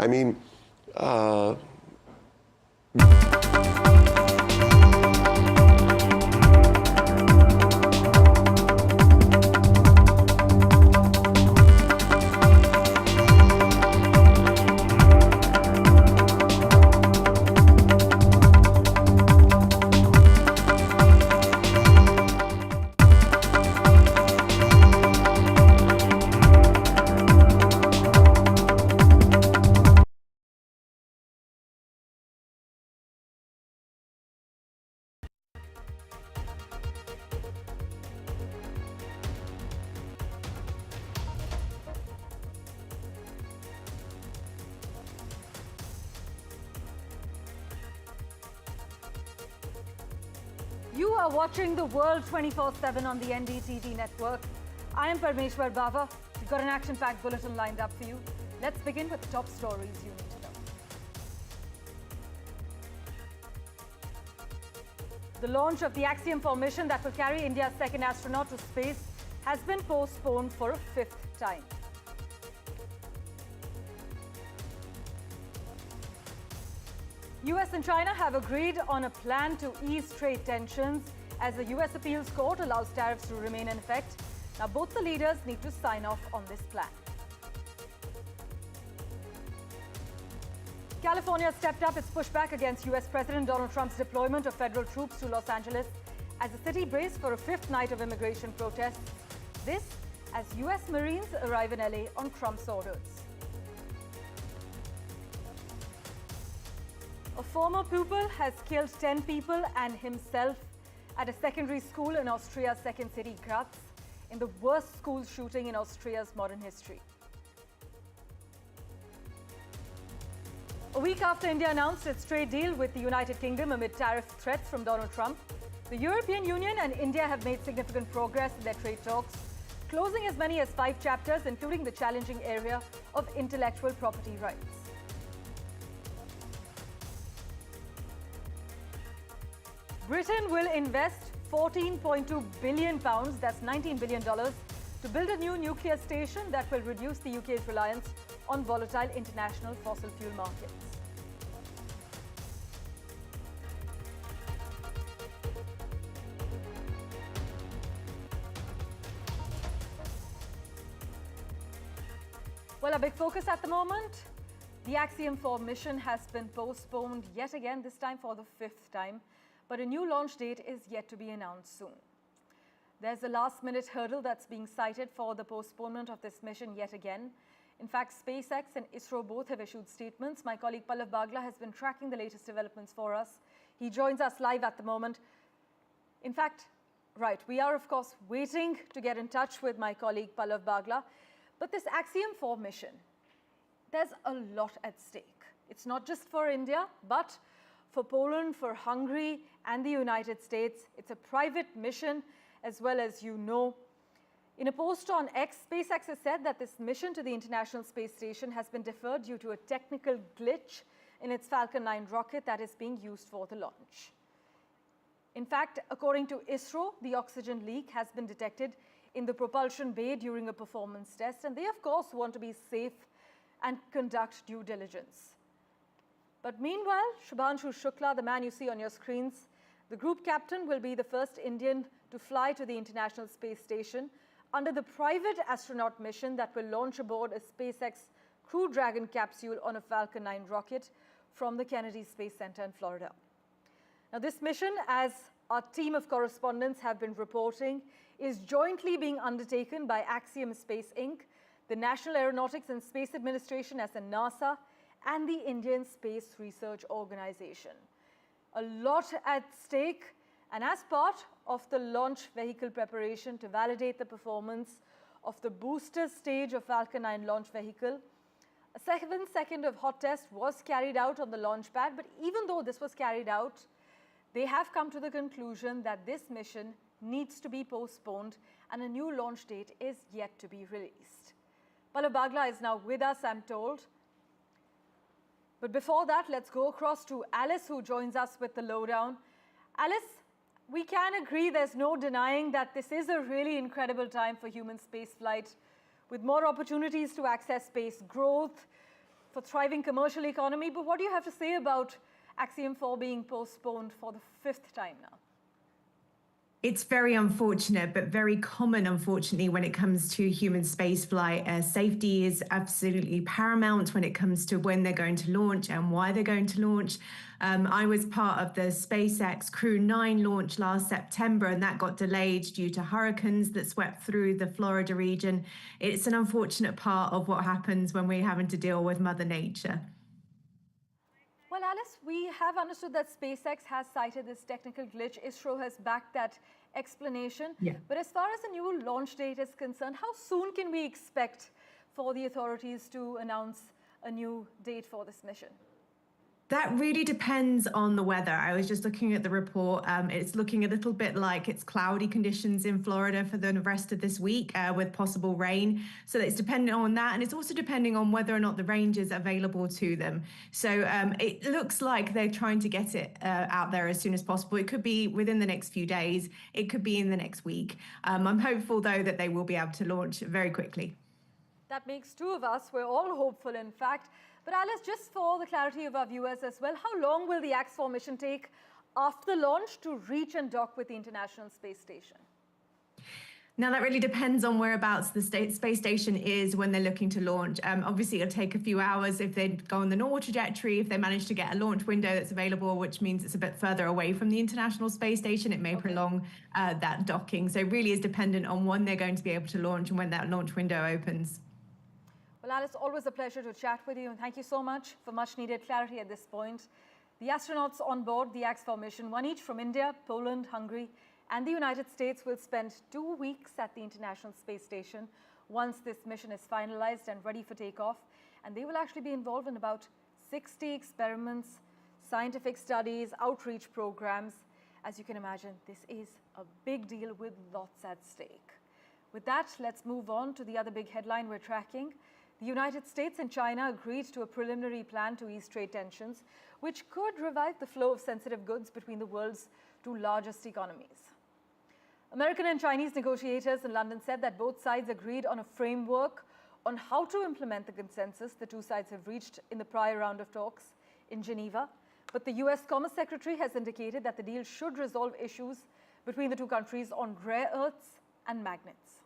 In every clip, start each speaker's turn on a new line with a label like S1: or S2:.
S1: I mean,
S2: You are watching the world 24/7 on the NDTV network. I am Parmeshwar Bava. We've got an action-packed bulletin lined up for you. Let's begin with the top stories you need to know. The launch of the Axiom 4 mission that will carry India's second astronaut to space has been postponed for a 5th time. US and China have agreed on a plan to ease trade tensions as the US appeals court allows tariffs to remain in effect. Now, both the leaders need to sign off on this plan. California stepped up its pushback against US President Donald Trump's deployment of federal troops to Los Angeles as the city braced for a 5th night of immigration protests. This as US Marines arrive in LA on Trump's orders. A former pupil has killed 10 people and himself at a secondary school in Austria's second city, Graz, in the worst school shooting in Austria's modern history. A week after India announced its trade deal with the United Kingdom amid tariff threats from Donald Trump, the European Union and India have made significant progress in their trade talks, closing as many as 5 chapters, including the challenging area of intellectual property rights. Britain will invest £14.2 billion, that's $19 billion, to build a new nuclear station that will reduce the UK's reliance on volatile international fossil fuel markets. Well, a big focus at the moment. The Axiom 4 mission has been postponed yet again, this time for the 5th time. But a new launch date is yet to be announced soon. There's a last-minute hurdle that's being cited for the postponement of this mission yet again. In fact, SpaceX and ISRO both have issued statements. My colleague Pallav Bagla has been tracking the latest developments for us. He joins us live at the moment. In fact, right, we are, of course, waiting to get in touch with my colleague Pallav Bagla. But this Axiom 4 mission, there's a lot at stake. It's not just for India, but for Poland, for Hungary, and the United States. It's a private mission, as well as you know. In a post on X, SpaceX has said that this mission to the International Space Station has been deferred due to a technical glitch in its Falcon 9 rocket that is being used for the launch. In fact, according to ISRO, the oxygen leak has been detected in the propulsion bay during a performance test, and they, of course, want to be safe and conduct due diligence. But meanwhile, Shubhanshu Shukla, the man you see on your screens, the group captain, will be the first Indian to fly to the International Space Station under the private astronaut mission that will launch aboard a SpaceX Crew Dragon capsule on a Falcon 9 rocket from the Kennedy Space Center in Florida. Now, this mission, as our team of correspondents have been reporting, is jointly being undertaken by Axiom Space Inc., the National Aeronautics and Space Administration as in NASA, and the Indian Space Research Organization. A lot at stake, and as part of the launch vehicle preparation to validate the performance of the booster stage of Falcon 9 launch vehicle, a 7-second of hot test was carried out on the launch pad, but even though this was carried out, they have come to the conclusion that this mission needs to be postponed and a new launch date is yet to be released. Pallav Bagla is now with us, I'm told. But before that, let's go across to Alice, who joins us with the lowdown. Alice, we can agree there's no denying that this is a really incredible time for human spaceflight, with more opportunities to access space growth, for thriving commercial economy. But what do you have to say about Axiom 4 being postponed for the 5th time now?
S1: It's very unfortunate, but very common, unfortunately, when it comes to human spaceflight. Safety is absolutely paramount when it comes to when they're going to launch and why they're going to launch. I was part of the SpaceX Crew 9 launch last September, and that got delayed due to hurricanes that swept through the Florida region. It's an unfortunate part of what happens when we're having to deal with Mother Nature.
S2: Well, Alice, we have understood that SpaceX has cited this technical glitch. ISRO has backed that explanation.
S1: Yeah.
S2: But as far as a new launch date is concerned, how soon can we expect for the authorities to announce a new date for this mission?
S1: That really depends on the weather. I was just looking at the report. It's looking a little bit like it's cloudy conditions in Florida for the rest of this week with possible rain. So it's dependent on that. And it's also depending on whether or not the range is available to them. So it looks like they're trying to get it out there as soon as possible. It could be within the next few days. It could be in the next week. I'm hopeful, though, that they will be able to launch very quickly.
S2: That makes two of us. We're all hopeful, in fact. But Alice, just for the clarity of our viewers as well, how long will the Ax-4 mission take after the launch to reach and dock with the International Space Station?
S1: Now, that really depends on whereabouts the space station is when they're looking to launch. Obviously, it'll take a few hours if they go on the normal trajectory. If they manage to get a launch window that's available, which means it's a bit further away from the International Space Station, it may prolong that docking. So it really is dependent on when they're going to be able to launch and when that launch window opens.
S2: Well, Alice, always a pleasure to chat with you, and thank you so much for much needed clarity at this point. The astronauts on board the Ax-4 mission, one each from India, Poland, Hungary, and the United States, will spend 2 weeks at the International Space Station once this mission is finalized and ready for takeoff. And they will actually be involved in about 60 experiments, scientific studies, outreach programs. As you can imagine, this is a big deal with lots at stake. With that, let's move on to the other big headline we're tracking. The United States and China agreed to a preliminary plan to ease trade tensions, which could revive the flow of sensitive goods between the world's two largest economies. American and Chinese negotiators in London said that both sides agreed on a framework on how to implement the consensus the two sides have reached in the prior round of talks in Geneva. But the US Commerce Secretary has indicated that the deal should resolve issues between the two countries on rare earths and magnets.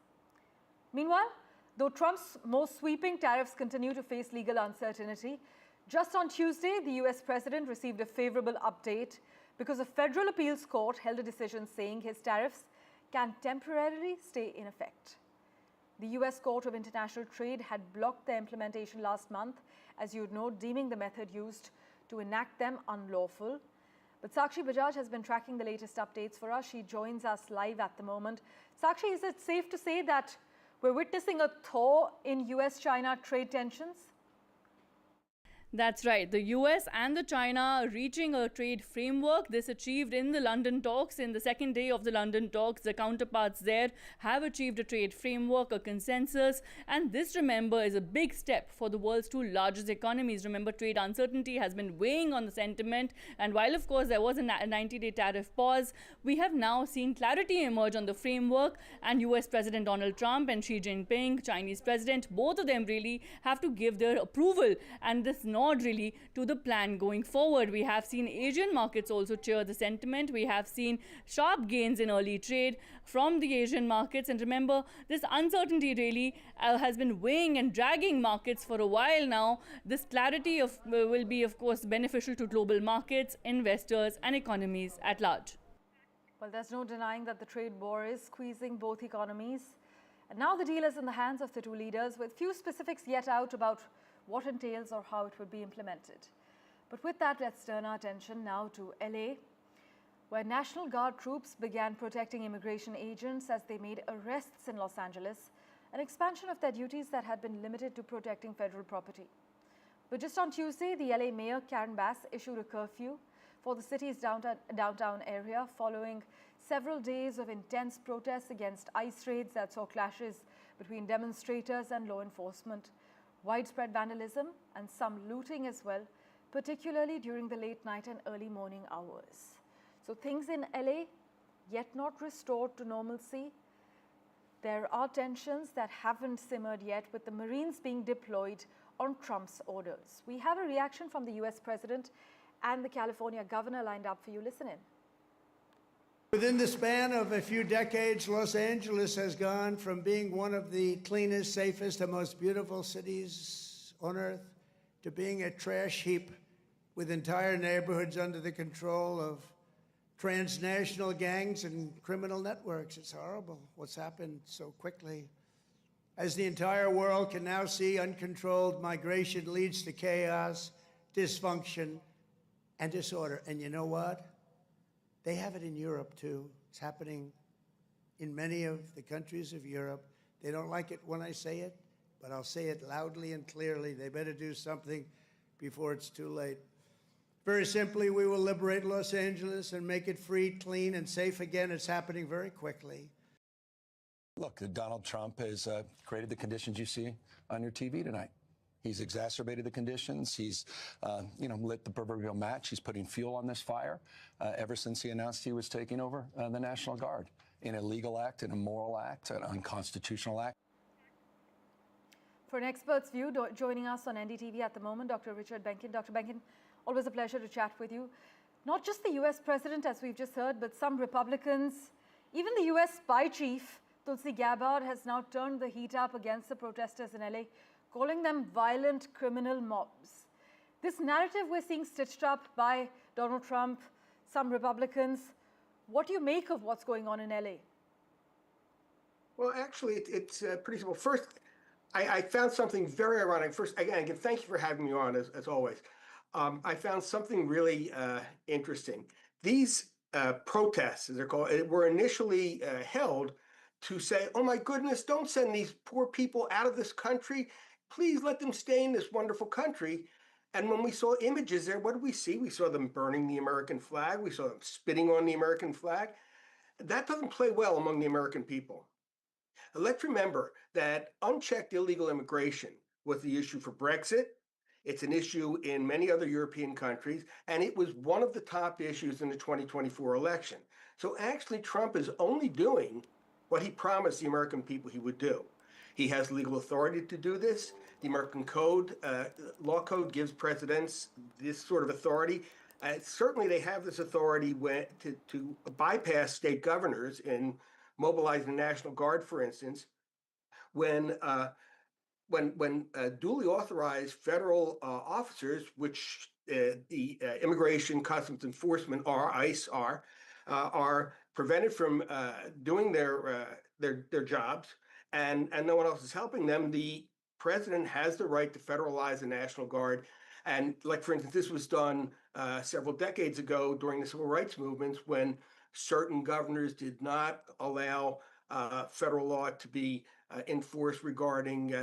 S2: Meanwhile, though Trump's most sweeping tariffs continue to face legal uncertainty, just on Tuesday, the US president received a favorable update because a federal appeals court held a decision saying his tariffs can temporarily stay in effect. The US Court of International Trade had blocked their implementation last month, as you would know, deeming the method used to enact them unlawful. But Sakshi Bajaj has been tracking the latest updates for us. She joins us live at the moment. Sakshi, is it safe to say that we're witnessing a thaw in US-China trade tensions?
S3: That's right. The US and the China reaching a trade framework. This achieved in the London talks. In the second day of the London talks, the counterparts there have achieved a trade framework, a consensus. And this, remember, is a big step for the world's two largest economies. Remember, trade uncertainty has been weighing on the sentiment. And while, of course, there was a 90-day tariff pause, we have now seen clarity emerge on the framework. And US President Donald Trump and Xi Jinping, Chinese President, both of them really have to give their approval. And this really to the plan going forward. We have seen Asian markets also cheer the sentiment. We have seen sharp gains in early trade from the Asian markets. And remember, this uncertainty really has been weighing and dragging markets for a while now. This clarity will be, of course, beneficial to global markets, investors, and economies at large.
S2: Well, there's no denying that the trade war is squeezing both economies. And now the deal is in the hands of the two leaders, with few specifics yet out about what entails or how it would be implemented. But with that, let's turn our attention now to LA, where National Guard troops began protecting immigration agents as they made arrests in Los Angeles, an expansion of their duties that had been limited to protecting federal property. But just on Tuesday, the LA Mayor Karen Bass issued a curfew for the city's downtown area following several days of intense protests against ICE raids that saw clashes between demonstrators and law enforcement, widespread vandalism, and some looting as well, particularly during the late night and early morning hours. So things in LA yet not restored to normalcy. There are tensions that haven't simmered yet, with the Marines being deployed on Trump's orders. We have a reaction from the US President and the California governor lined up for you. Listen in.
S4: Within the span of a few decades, Los Angeles has gone from being one of the cleanest, safest, and most beautiful cities on earth to being a trash heap with entire neighborhoods under the control of transnational gangs and criminal networks. It's horrible what's happened so quickly. As the entire world can now see, uncontrolled migration leads to chaos, dysfunction, and disorder. And you know what? They have it in Europe, too. It's happening in many of the countries of Europe. They don't like it when I say it, but I'll say it loudly and clearly. They better do something before it's too late. Very simply, we will liberate Los Angeles and make it free, clean, and safe again. It's happening very quickly.
S5: Look, Donald Trump has created the conditions you see on your TV tonight. He's exacerbated the conditions. He's, lit the proverbial match. He's putting fuel on this fire ever since he announced he was taking over the National Guard. An illegal act, an immoral act, an unconstitutional act.
S2: For an expert's view, joining us on NDTV at the moment, Dr. Richard Benkin. Dr. Benkin, always a pleasure to chat with you. Not just the US president, as we've just heard, but some Republicans, even the US spy chief, Tulsi Gabbard, has now turned the heat up against the protesters in LA, calling them violent criminal mobs. This narrative we're seeing stitched up by Donald Trump, some Republicans. What do you make of what's going on in LA?
S6: Well, actually, it's pretty simple. First, I found something very ironic. First, again, thank you for having me on, as always. I found something really interesting. These protests, as they're called, were initially held to say, oh my goodness, don't send these poor people out of this country. Please let them stay in this wonderful country. And when we saw images there, what did we see? We saw them burning the American flag. We saw them spitting on the American flag. That doesn't play well among the American people. Let's remember that unchecked illegal immigration was the issue for Brexit. It's an issue in many other European countries, and it was one of the top issues in the 2024 election. So actually, Trump is only doing what he promised the American people he would do. He has legal authority to do this. The American law code gives presidents this sort of authority. Certainly, they have this authority to bypass state governors in mobilizing the National Guard, for instance, when duly authorized federal officers, which the Immigration Customs Enforcement ICE are prevented from doing their jobs, and no one else is helping them. The president has the right to federalize the National Guard. And like, for instance, this was done several decades ago during the civil rights movements when certain governors did not allow federal law to be enforced regarding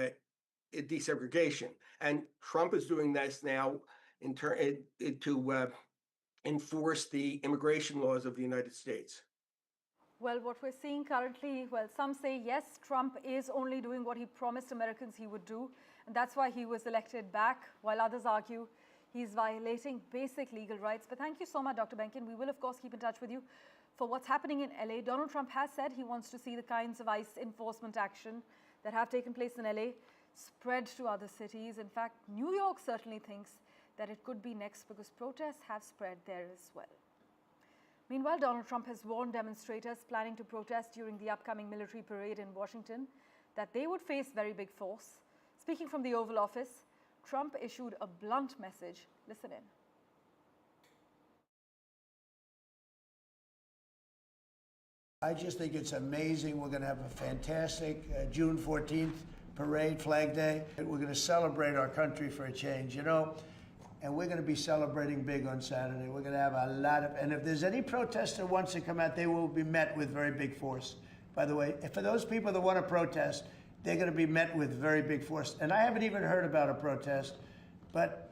S6: desegregation. And Trump is doing this now to enforce the immigration laws of the United States.
S2: Well, what we're seeing currently, well, some say, yes, Trump is only doing what he promised Americans he would do, and that's why he was elected back, while others argue he's violating basic legal rights. But thank you so much, Dr. Benkin. We will, of course, keep in touch with you for what's happening in LA. Donald Trump has said he wants to see the kinds of ICE enforcement action that have taken place in LA spread to other cities. In fact, New York certainly thinks that it could be next because protests have spread there as well. Meanwhile, Donald Trump has warned demonstrators planning to protest during the upcoming military parade in Washington that they would face very big force. Speaking from the Oval Office, Trump issued a blunt message. Listen in.
S4: I just think it's amazing. We're going to have a fantastic June 14th parade, Flag Day. We're going to celebrate our country for a change, and we're going to be celebrating big on Saturday. We're going to have a lot of, and if there's any protester who wants to come out, they will be met with very big force. By the way, for those people that want to protest, they're going to be met with very big force. And I haven't even heard about a protest, but,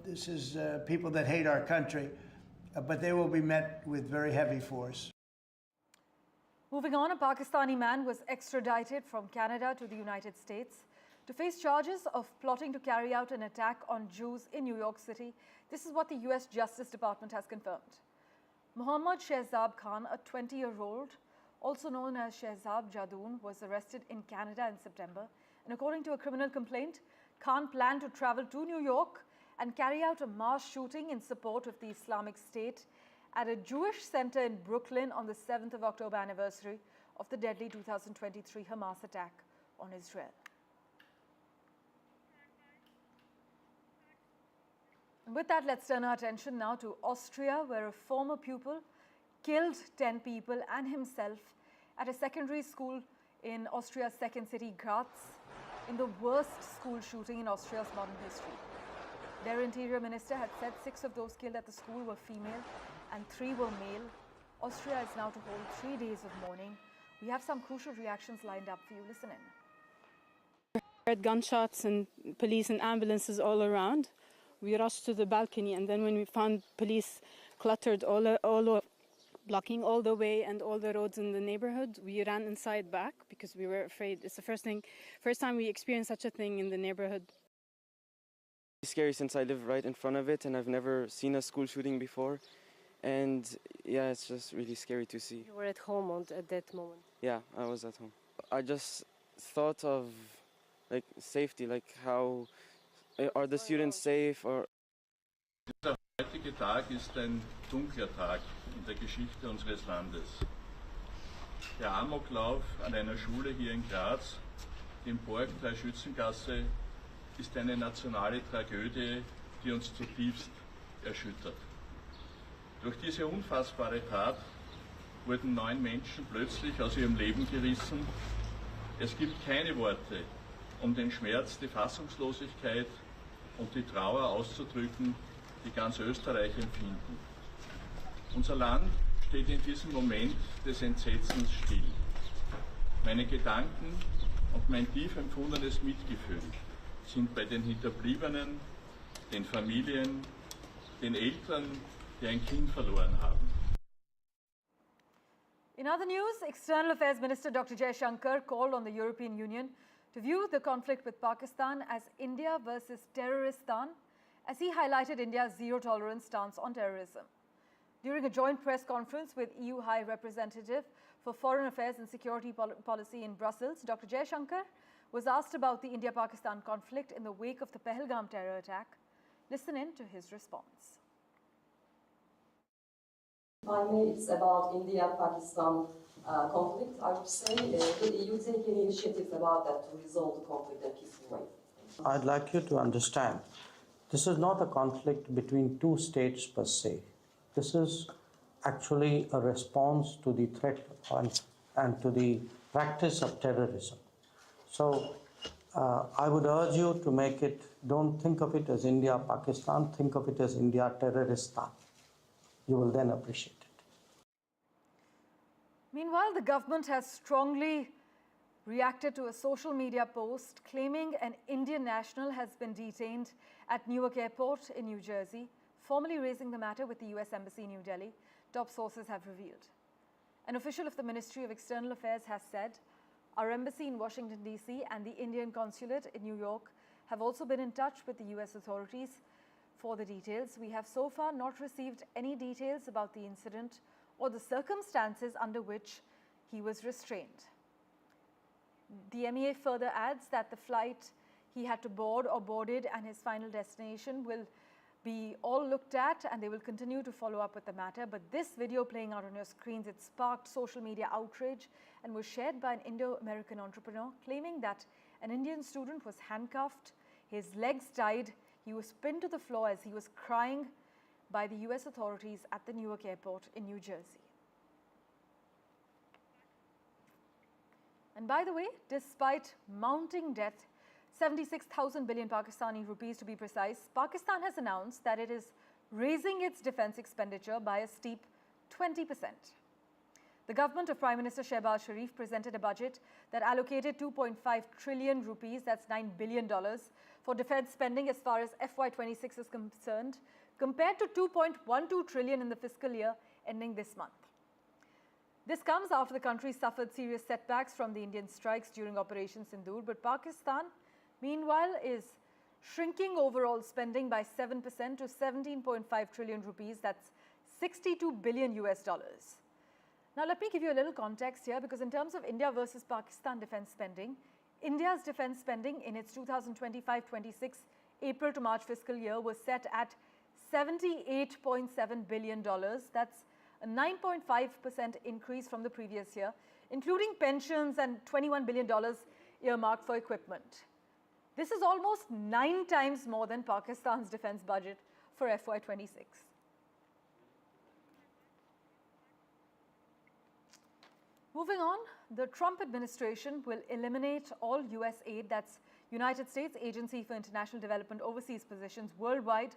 S4: this is people that hate our country, but they will be met with very heavy force.
S2: Moving on, a Pakistani man was extradited from Canada to the United States to face charges of plotting to carry out an attack on Jews in New York City. This is what the US Justice Department has confirmed. Mohammad Shehzab Khan, a 20-year-old, also known as Shehzab Jadoon, was arrested in Canada in September. And according to a criminal complaint, Khan planned to travel to New York and carry out a mass shooting in support of the Islamic State at a Jewish center in Brooklyn on the 7th of October anniversary of the deadly 2023 Hamas attack on Israel. And with that, let's turn our attention now to Austria, where a former pupil killed 10 people and himself at a secondary school in Austria's second city, Graz, in the worst school shooting in Austria's modern history. Their interior minister had said 6 of those killed at the school were female and 3 were male. Austria is now to hold 3 days of mourning. We have some crucial reactions lined up for you. Listen in.
S7: We heard gunshots and police and ambulances all around. We rushed to the balcony, and then when we found police cluttered blocking all the way and all the roads in the neighborhood, we ran inside back because we were afraid. It's the first time we experienced such a thing in the neighborhood.
S8: It's scary since I live right in front of it, and I've never seen a school shooting before. And yeah, it's just really scary to see.
S9: You were at home at that moment?
S8: Yeah, I was at home. I just thought of like safety, like how are the students safe or.
S10: Dieser heutige Tag ist ein dunkler Tag in der Geschichte unseres Landes. Der Amoklauf an einer Schule hier in Graz, dem Borgtal Schützengasse, ist eine nationale Tragödie, die uns zutiefst erschüttert. Durch diese unfassbare Tat wurden 9 Menschen plötzlich aus ihrem Leben gerissen. Es gibt keine Worte, um den Schmerz, die Fassungslosigkeit und die Trauer auszudrücken, die ganz Österreich empfinden. Unser Land steht in diesem Moment des Entsetzens still. Meine Gedanken und mein tief empfundenes Mitgefühl sind bei den Hinterbliebenen, den Familien, den Eltern, die ein Kind verloren haben.
S2: In other news, External Affairs Minister Dr. Jaishankar called on the European Union to view the conflict with Pakistan as India versus Terroristan, as he highlighted India's zero-tolerance stance on terrorism. During a joint press conference with EU High Representative for Foreign Affairs and Security Policy in Brussels, Dr. Jaishankar was asked about the India-Pakistan conflict in the wake of the Pahalgam terror attack. Listen in to his response.
S11: Finally, it's about India-Pakistan conflict. I would say, will the EU take any initiatives about that to resolve the conflict in a peaceful way?
S12: I'd like you to understand, this is not a conflict between 2 states per se. This is actually a response to the threat and to the practice of terrorism. So I would urge you to make it, don't think of it as India-Pakistan, think of it as India-Terroristan. You will then appreciate it.
S2: Meanwhile, the government has strongly reacted to a social media post claiming an Indian national has been detained at Newark Airport in New Jersey, formally raising the matter with the US Embassy in New Delhi, top sources have revealed. An official of the Ministry of External Affairs has said, our embassy in Washington, D.C. and the Indian consulate in New York have also been in touch with the US authorities for the details. We have so far not received any details about the incident or the circumstances under which he was restrained. The MEA further adds that the flight he had to board or boarded and his final destination will be all looked at, and they will continue to follow up with the matter. But this video playing out on your screens, it sparked social media outrage and was shared by an Indo-American entrepreneur claiming that an Indian student was handcuffed, his legs tied, he was pinned to the floor as he was crying by the US authorities at the Newark Airport in New Jersey. And by the way, despite mounting debt, 76,000 billion Pakistani rupees to be precise, Pakistan has announced that it is raising its defense expenditure by a steep 20%. The government of Prime Minister Shehbaz Sharif presented a budget that allocated 2.5 trillion rupees, that's $9 billion, for defense spending as far as FY26 is concerned, compared to 2.12 trillion in the fiscal year ending this month. This comes after the country suffered serious setbacks from the Indian strikes during Operation Sindoor, but Pakistan, meanwhile, is shrinking overall spending by 7% to 17.5 trillion rupees, that's $62 billion US. Now let me give you a little context here, because in terms of India versus Pakistan defense spending, India's defense spending in its 2025-26 April to March fiscal year was set at $78.7 billion. That's a 9.5% increase from the previous year, including pensions and $21 billion earmarked for equipment. This is almost 9 times more than Pakistan's defense budget for FY26. Moving on, the Trump administration will eliminate all US aid, that's United States Agency for International Development overseas positions worldwide,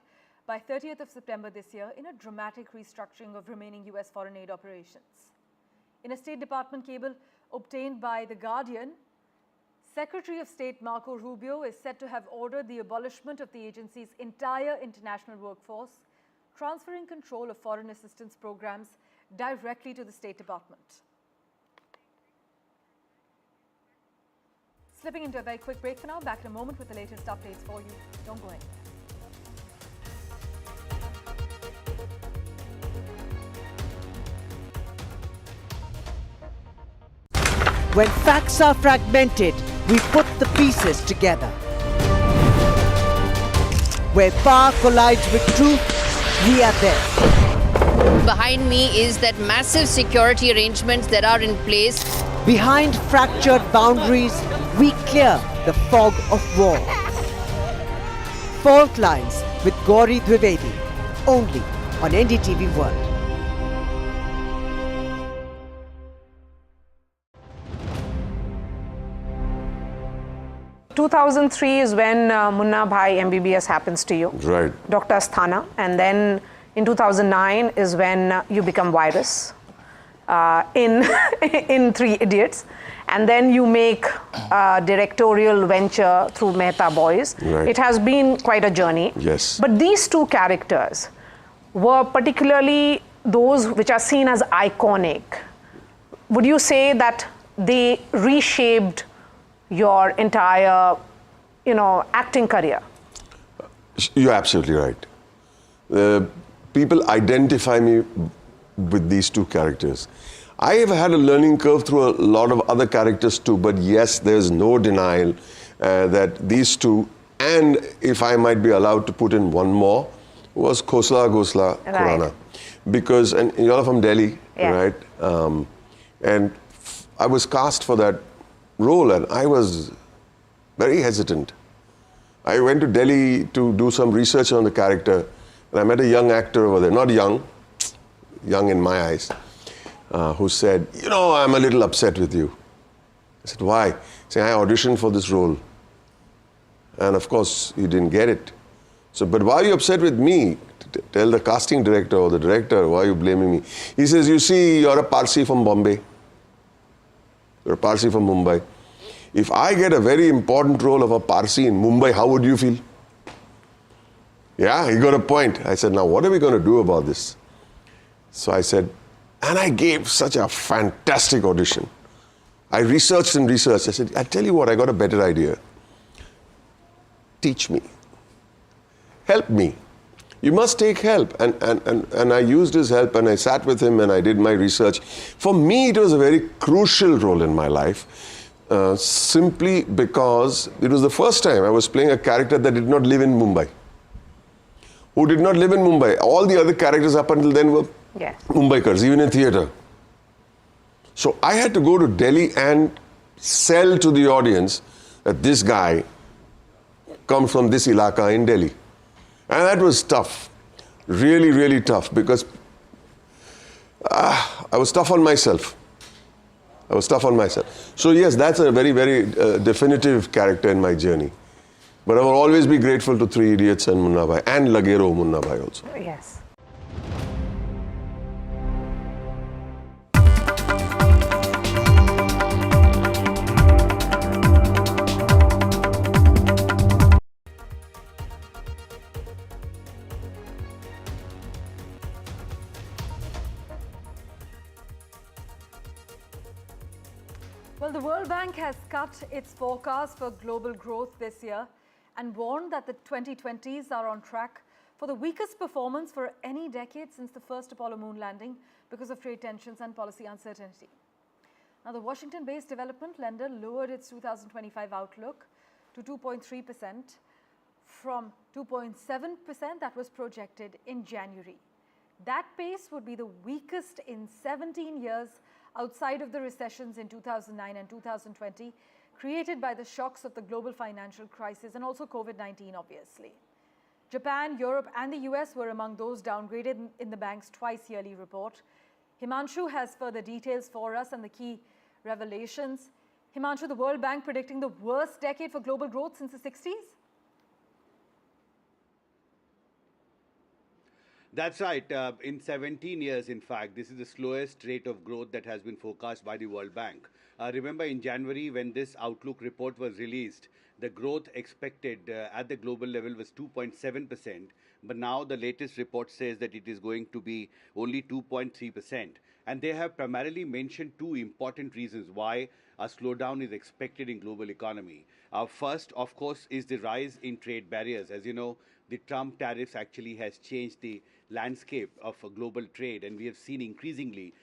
S2: by 30th of September this year in a dramatic restructuring of remaining US foreign aid operations. In a State Department cable obtained by The Guardian, Secretary of State Marco Rubio is said to have ordered the abolishment of the agency's entire international workforce, transferring control of foreign assistance programs directly to the State Department. Slipping into a very quick break for now. Back in a moment with the latest updates for you. Don't go anywhere.
S13: When facts are fragmented, we put the pieces together. Where power collides with truth, we are there.
S14: Behind me is that massive security arrangements that are in place.
S13: Behind fractured boundaries, we clear the fog of war. Fault Lines with Gauri Dwivedi, only on NDTV World.
S15: 2003 is when Munna Bhai MBBS happens to you.
S16: Right.
S15: Dr. Asthana. And then in 2009 is when you become Virus in Three Idiots. And then you make a directorial venture through Mehta Boys.
S16: Right.
S15: It has been quite a journey.
S16: Yes.
S15: But these two characters were particularly those which are seen as iconic. Would you say that they reshaped your entire, acting career?
S16: You're absolutely right. People identify me with these two characters. I have had a learning curve through a lot of other characters too, but yes, there's no denial that these two, and if I might be allowed to put in one more, was Khosla Ghosla Khurana. Because, and you're all from Delhi, right? And I was cast for that role and I was very hesitant. I went to Delhi to do some research on the character and I met a young actor over there, not young in my eyes, who said, I'm a little upset with you. I said, why? He said, I auditioned for this role. And of course, you didn't get it. So, but why are you upset with me? Tell the casting director or the director, why are you blaming me? He says, you see, you're a Parsi from Bombay. You're a Parsi from Mumbai. If I get a very important role of a Parsi in Mumbai, how would you feel? Yeah, he got a point. I said, now what are we going to do about this? So I said, and I gave such a fantastic audition. I researched and researched. I said, I tell you what, I got a better idea. Teach me. Help me. You must take help. And I used his help and I sat with him and I did my research. For me, it was a very crucial role in my life, simply because it was the first time I was playing a character that did not live in Mumbai. Who did not live in Mumbai. All the other characters up until then were Mumbaikars, even in theatre. So I had to go to Delhi and sell to the audience that this guy comes from this ilaka in Delhi. And that was tough, really, really tough, because I was tough on myself. So yes, that's a very, very definitive character in my journey. But I will always be grateful to Three Idiots and Munna Bhai, and Lagero Munna Bhai also.
S15: Yes.
S2: Well, the World Bank has cut its forecast for global growth this year and warned that the 2020s are on track for the weakest performance for any decade since the first Apollo moon landing because of trade tensions and policy uncertainty. Now, the Washington-based development lender lowered its 2025 outlook to 2.3% from 2.7% that was projected in January. That pace would be the weakest in 17 years outside of the recessions in 2009 and 2020, created by the shocks of the global financial crisis and also COVID-19, obviously. Japan, Europe, and the US were among those downgraded in the bank's twice-yearly report. Himanshu has further details for us and the key revelations. Himanshu, the World Bank predicting the worst decade for global growth since the 60s?
S17: That's right. In 17 years, in fact, this is the slowest rate of growth that has been forecast by the World Bank. Remember, in January, when this outlook report was released, the growth expected at the global level was 2.7%, but now the latest report says that it is going to be only 2.3%. And they have primarily mentioned two important reasons why a slowdown is expected in global economy. First, of course, is the rise in trade barriers. As you know, the Trump tariffs actually has changed the landscape of global trade, and we have seen increasingly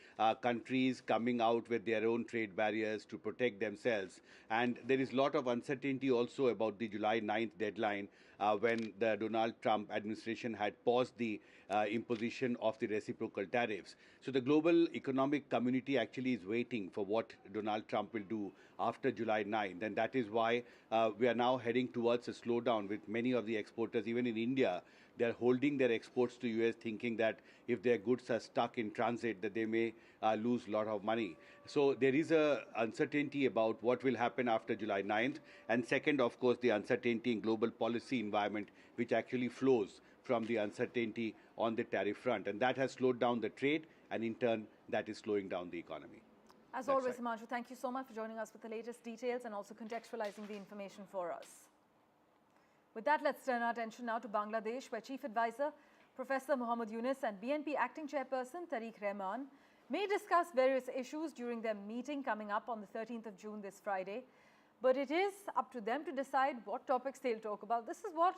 S17: countries coming out with their own trade barriers to protect themselves. And there is a lot of uncertainty also about the July 9th deadline when the Donald Trump administration had paused the imposition of the reciprocal tariffs. So the global economic community actually is waiting for what Donald Trump will do after July 9th. And that is why we are now heading towards a slowdown with many of the exporters, even in India. They are holding their exports to US, thinking that if their goods are stuck in transit, that they may lose a lot of money. So there is a uncertainty about what will happen after July 9th. And second, of course, the uncertainty in global policy environment, which actually flows from the uncertainty on the tariff front. And that has slowed down the trade, and in turn, that is slowing down the economy.
S2: As always, Himanshu, thank you so much for joining us with the latest details and also contextualizing the information for us. With that, let's turn our attention now to Bangladesh, where Chief Advisor Professor Muhammad Yunus and BNP Acting Chairperson Tariq Rahman may discuss various issues during their meeting coming up on the 13th of June this Friday. But it is up to them to decide what topics they'll talk about. This is what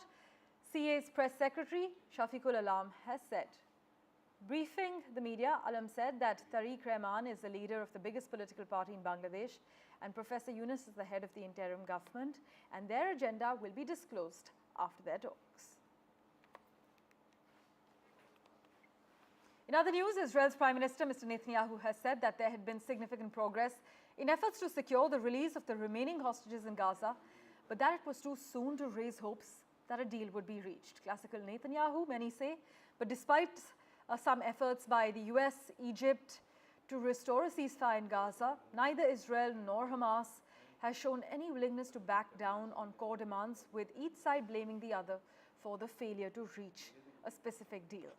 S2: CA's Press Secretary Shafiqul Alam has said. Briefing the media, Alam said that Tariq Rahman is the leader of the biggest political party in Bangladesh, and Professor Yunus is the head of the interim government, and their agenda will be disclosed after their talks. In other news, Israel's Prime Minister Mr. Netanyahu has said that there had been significant progress in efforts to secure the release of the remaining hostages in Gaza, but that it was too soon to raise hopes that a deal would be reached. Classical Netanyahu, many say, but despite some efforts by the US, Egypt, to restore a ceasefire in Gaza, neither Israel nor Hamas has shown any willingness to back down on core demands, with each side blaming the other for the failure to reach a specific deal.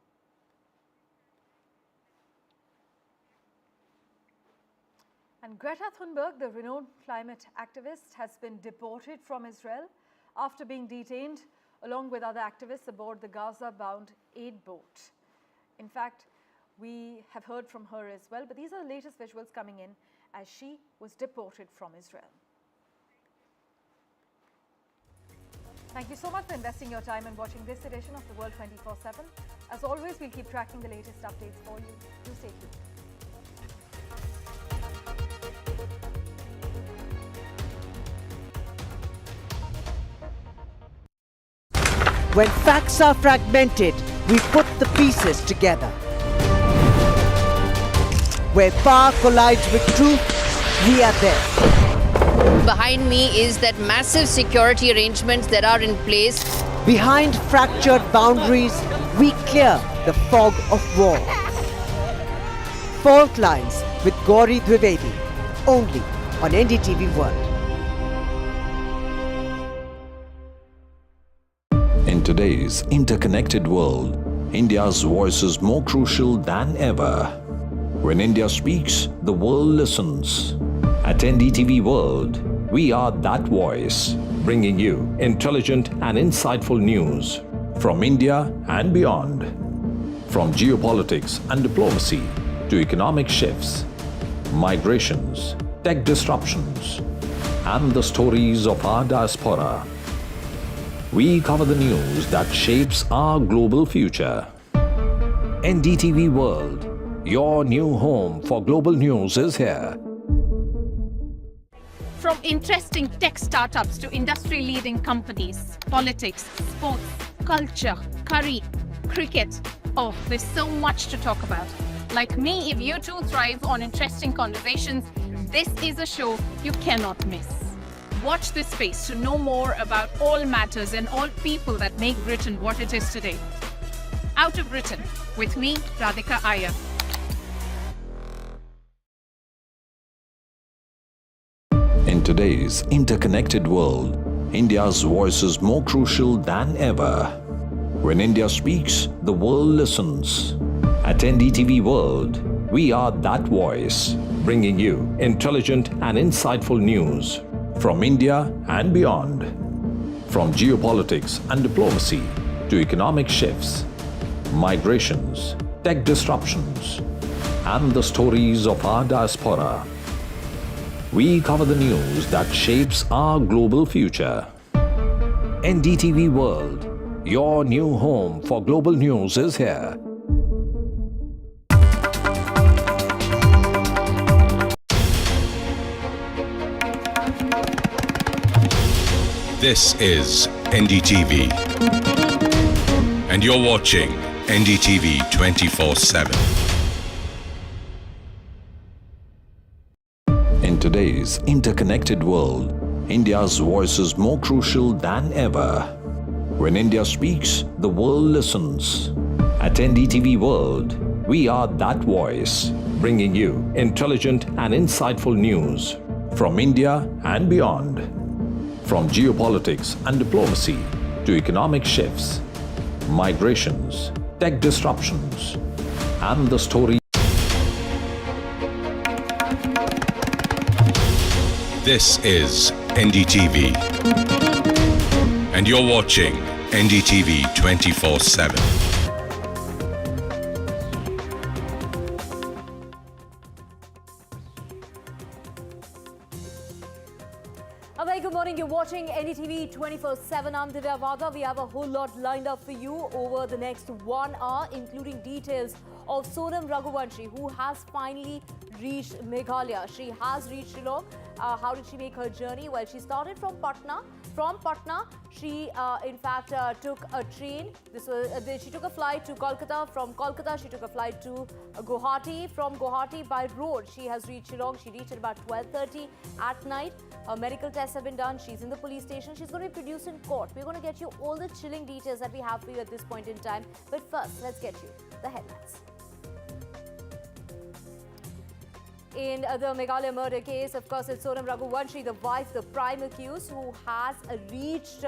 S2: And Greta Thunberg, the renowned climate activist, has been deported from Israel after being detained along with other activists aboard the Gaza-bound aid boat. In fact, we have heard from her as well, but these are the latest visuals coming in as she was deported from Israel. Thank you so much for investing your time and watching this edition of The World 24/7. As always, we'll keep tracking the latest updates for you. Do stay tuned.
S13: When facts are fragmented, we put the pieces together. Where power collides with truth, we are there.
S14: Behind me is that massive security arrangements that are in place.
S13: Behind fractured boundaries, we clear the fog of war. Fault Lines with Gauri Dwivedi, only on NDTV World.
S18: In today's interconnected world, India's voice is more crucial than ever. When India speaks, the world listens. At NDTV World, we are that voice, bringing you intelligent and insightful news from India and beyond. From geopolitics and diplomacy to economic shifts, migrations, tech disruptions, and the stories of our diaspora. We cover the news that shapes our global future. NDTV World, your new home for global news, is here.
S19: From interesting tech startups to industry-leading companies, politics, sports, culture, curry, cricket. Oh, there's so much to talk about. Like me, if you too thrive on interesting conversations, this is a show you cannot miss. Watch this space to know more about all matters and all people that make Britain what it is today. Out of Britain, with me, Radhika Iyer.
S18: In today's interconnected world, India's voice is more crucial than ever. When India speaks, the world listens. At NDTV World, we are that voice, bringing you intelligent and insightful news from India and beyond. From geopolitics and diplomacy to economic shifts, migrations, tech disruptions, and the stories of our diaspora. We cover the news that shapes our global future. NDTV World, your new home for global news, is here.
S20: This is NDTV, and you're watching NDTV 24/7.
S18: In today's interconnected world, India's voice is more crucial than ever. When India speaks, the world listens. At NDTV World, we are that voice, bringing you intelligent and insightful news from India and beyond. From geopolitics and diplomacy to economic shifts, migrations, tech disruptions, and the story.
S20: This is NDTV, and you're watching NDTV 24/7.
S2: A very good morning. You're watching NDTV 24/7. I'm Divya Vada. We have a whole lot lined up for you over the next 1 hour, including details of Sonam Raghuvanshi, who has finally reached Meghalaya. She has reached Shillong. How did she make her journey? Well, she started from Patna. From Patna, she in fact took a train. She took a flight to Kolkata. From Kolkata, she took a flight to Guwahati. From Guwahati by road, she has reached Shillong. She reached at about 12:30 at night. Her medical tests have been done. She's in the police station. She's going to be produced in court. We're going to get you all the chilling details that we have for you at this point in time. But first, let's get you the headlines. In the Meghalaya murder case, of course, it's Sonam Raghuvanshi, the wife, the prime accused, who has reached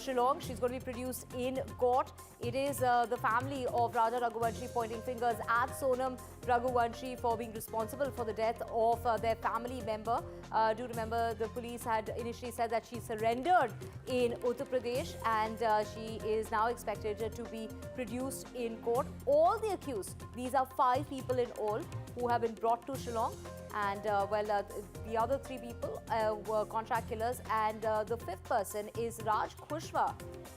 S2: Shillong. She's going to be produced in court. It is the family of Raja Raghuvanshi pointing fingers at Sonam Raghuvanshi for being responsible for the death of their family member. Do remember the police had initially said that she surrendered in Uttar Pradesh, and she is now expected to be produced in court. All the accused, these are 5 people in all who have been brought to Shillong. And the other 3 people were contract killers, and the 5th person is Raj Kushwaha,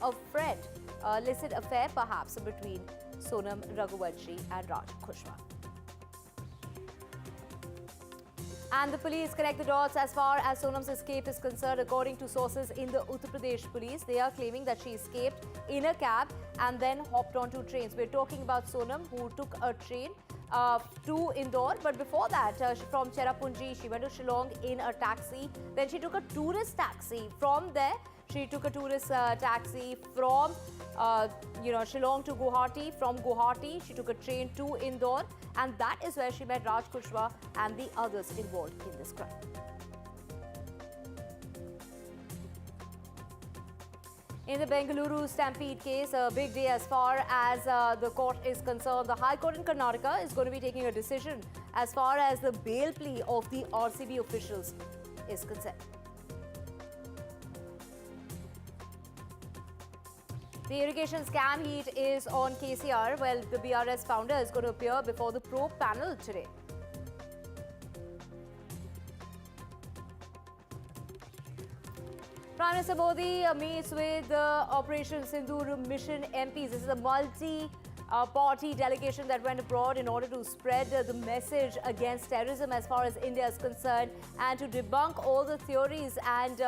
S2: a friend, illicit affair perhaps between Sonam Raghuvanshi and Raj Kushwaha. And the police connect the dots as far as Sonam's escape is concerned. According to sources in the Uttar Pradesh police, they are claiming that she escaped in a cab and then hopped onto trains. We're talking about Sonam, who took a train to Indore, but before that, from Cherrapunji, she went to Shillong in a taxi. Then she took a tourist taxi. From there, she took a tourist taxi from Shillong to Guwahati. From Guwahati, she took a train to Indore, and that is where she met Raj Kushwaha and the others involved in this crime. In the Bengaluru stampede case, a big day as far as the court is concerned. The High Court in Karnataka is going to be taking a decision as far as the bail plea of the RCB officials is concerned. The irrigation scam heat is on KCR. Well, the BRS founder is going to appear before the probe panel today. Prime Minister Modi meets with the Operation Sindoor Mission MPs. This is a
S21: party delegation that went abroad in order to spread the message against terrorism as far as India is concerned and to debunk all the theories and,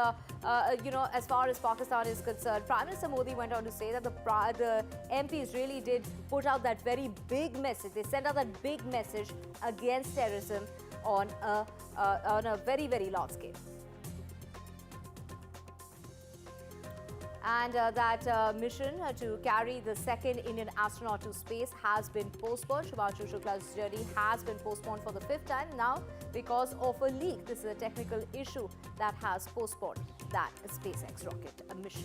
S21: as far as Pakistan is concerned. Prime Minister Modi went on to say that the MPs really did put out that very big message. They sent out that big message against terrorism on a very, very large scale. And that mission to carry the second Indian astronaut to space has been postponed. Shubhanshu Shukla's journey has been postponed for the 5th time now because of a leak. This is a technical issue that has postponed that SpaceX rocket mission.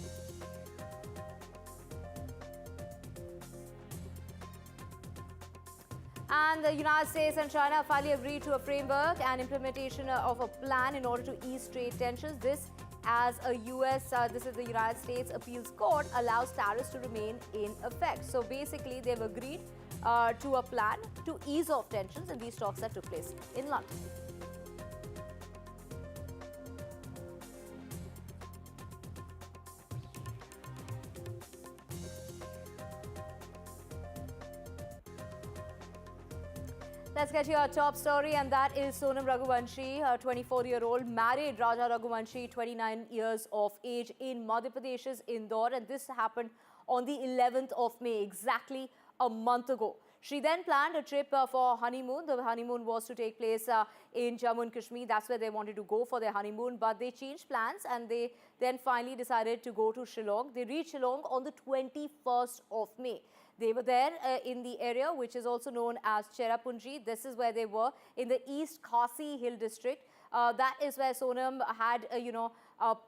S21: And the United States and China finally agreed to a framework and implementation of a plan in order to ease trade tensions. This as a this is the United States Appeals Court allows tariffs to remain in effect. So basically, they've agreed to a plan to ease off tensions in these talks that took place in London. Let's get to our top story, and that is Sonam Raghuvanshi, a 24-year-old married Raja Raghuvanshi, 29 years of age, in Madhya Pradesh's Indore, and this happened on the 11th of May, exactly a month ago. She then planned a trip for honeymoon. The honeymoon was to take place in Jammu and Kashmir. That's where they wanted to go for their honeymoon, but they changed plans and they then finally decided to go to Shillong. They reached Shillong on the 21st of May. They were there in the area which is also known as Cherrapunji. This is where they were in the East Khasi Hill district. That is where Sonam had,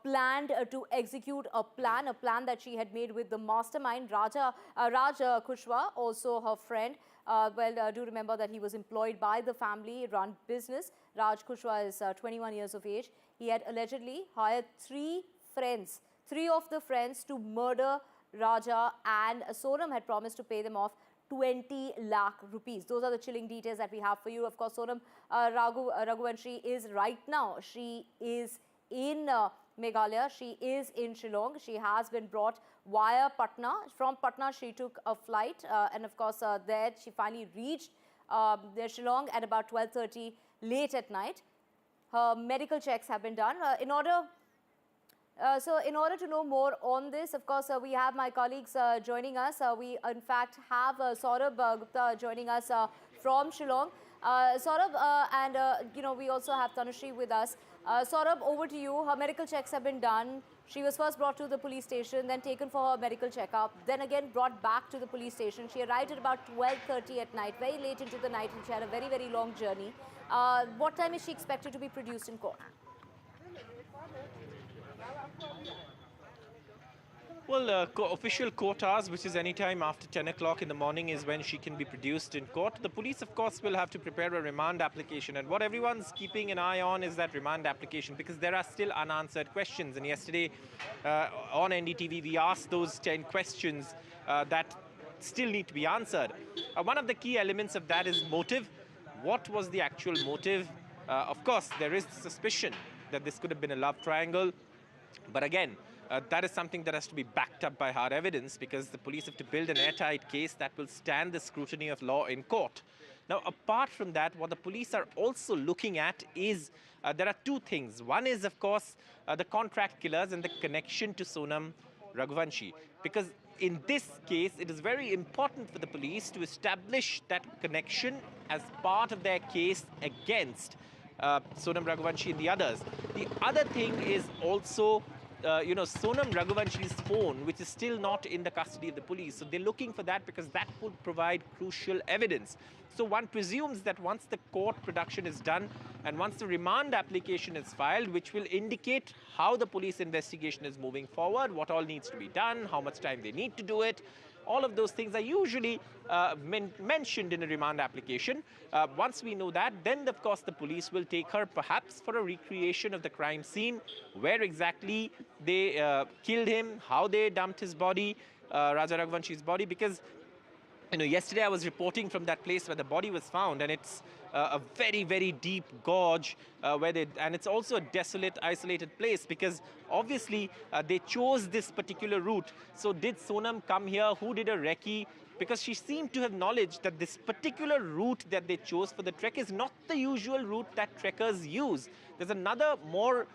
S21: planned to execute a plan that she had made with the mastermind, Raj Kushwaha, also her friend. Do remember that he was employed by the family-run business. Raj Kushwaha is 21 years of age. He had allegedly hired three of the friends to murder Raja, and Sonam had promised to pay them off 20 lakh rupees. Those are the chilling details that we have for you. Of course, Sonam Raghuvanshi is right now. She is in Meghalaya. She is in Shillong. She has been brought via Patna. From Patna, she took a flight, and of course, there she finally reached Shillong at about 12:30 late at night. Her medical checks have been done. In order to know more on this, of course, we have my colleagues joining us. We, in fact, have Saurabh Gupta joining us from Shillong. Saurabh, we also have Tanushree with us. Saurabh, over to you. Her medical checks have been done. She was first brought to the police station, then taken for her medical checkup, then again brought back to the police station. She arrived at about 12:30 at night, very late into the night, and she had a very, very long journey. What time is she expected to be produced in court?
S22: Well, official court hours, which is any time after 10 o'clock in the morning, is when she can be produced in court. The police, of course, will have to prepare a remand application. And what everyone's keeping an eye on is that remand application, because there are still unanswered questions. And yesterday on NDTV, we asked those 10 questions that still need to be answered. One of the key elements of that is motive. What was the actual motive? Of course, there is suspicion that this could have been a love triangle. But again, that is something that has to be backed up by hard evidence, because the police have to build an airtight case that will stand the scrutiny of law in court. Now, apart from that, what the police are also looking at is there are two things. One is, of course, the contract killers and the connection to Sonam Raghuvanshi. Because in this case, it is very important for the police to establish that connection as part of their case against Sonam Raghuvanshi and the others. The other thing is also Sonam Raghuvanshi's phone, which is still not in the custody of the police. So they're looking for that because that would provide crucial evidence. So one presumes that once the court production is done and once the remand application is filed, which will indicate how the police investigation is moving forward, what all needs to be done, how much time they need to do it, all of those things are usually mentioned in a remand application. Once we know that, then of course the police will take her perhaps for a recreation of the crime scene, where exactly they killed him, how they dumped his body, Raja Raghuvanshi's body, because yesterday I was reporting from that place where the body was found, and it's a very, very deep gorge and it's also a desolate, isolated place, because obviously they chose this particular route. So did Sonam come here? Who did a recce? because she seemed to have knowledge that this particular route that they chose for the trek is not the usual route that trekkers use. There's another more,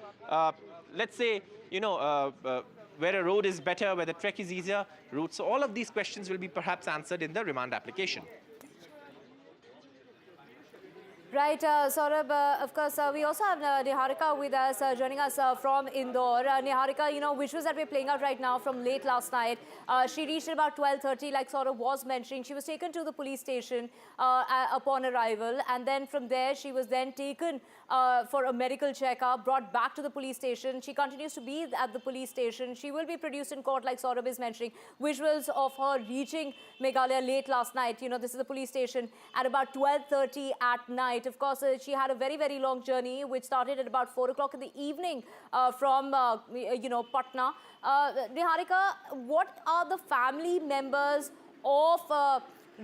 S22: let's say, where a road is better, where the trek is easier, route. So all of these questions will be perhaps answered in the remand application.
S21: Right, Saurabh, of course, we also have Niharika with us, joining us from Indore. Niharika, visuals that we're playing out right now from late last night. She reached about 12:30, like Saurabh was mentioning. She was taken to the police station upon arrival, and then from there, she was then taken for a medical checkup, brought back to the police station. She continues to be at the police station. She will be produced in court, like Saurabh is mentioning. Visuals of her reaching Meghalaya late last night. This is the police station at about 12:30 at night. Of course, she had a very, very long journey, which started at about 4 o'clock in the evening from, Patna. Niharika, what are the family members of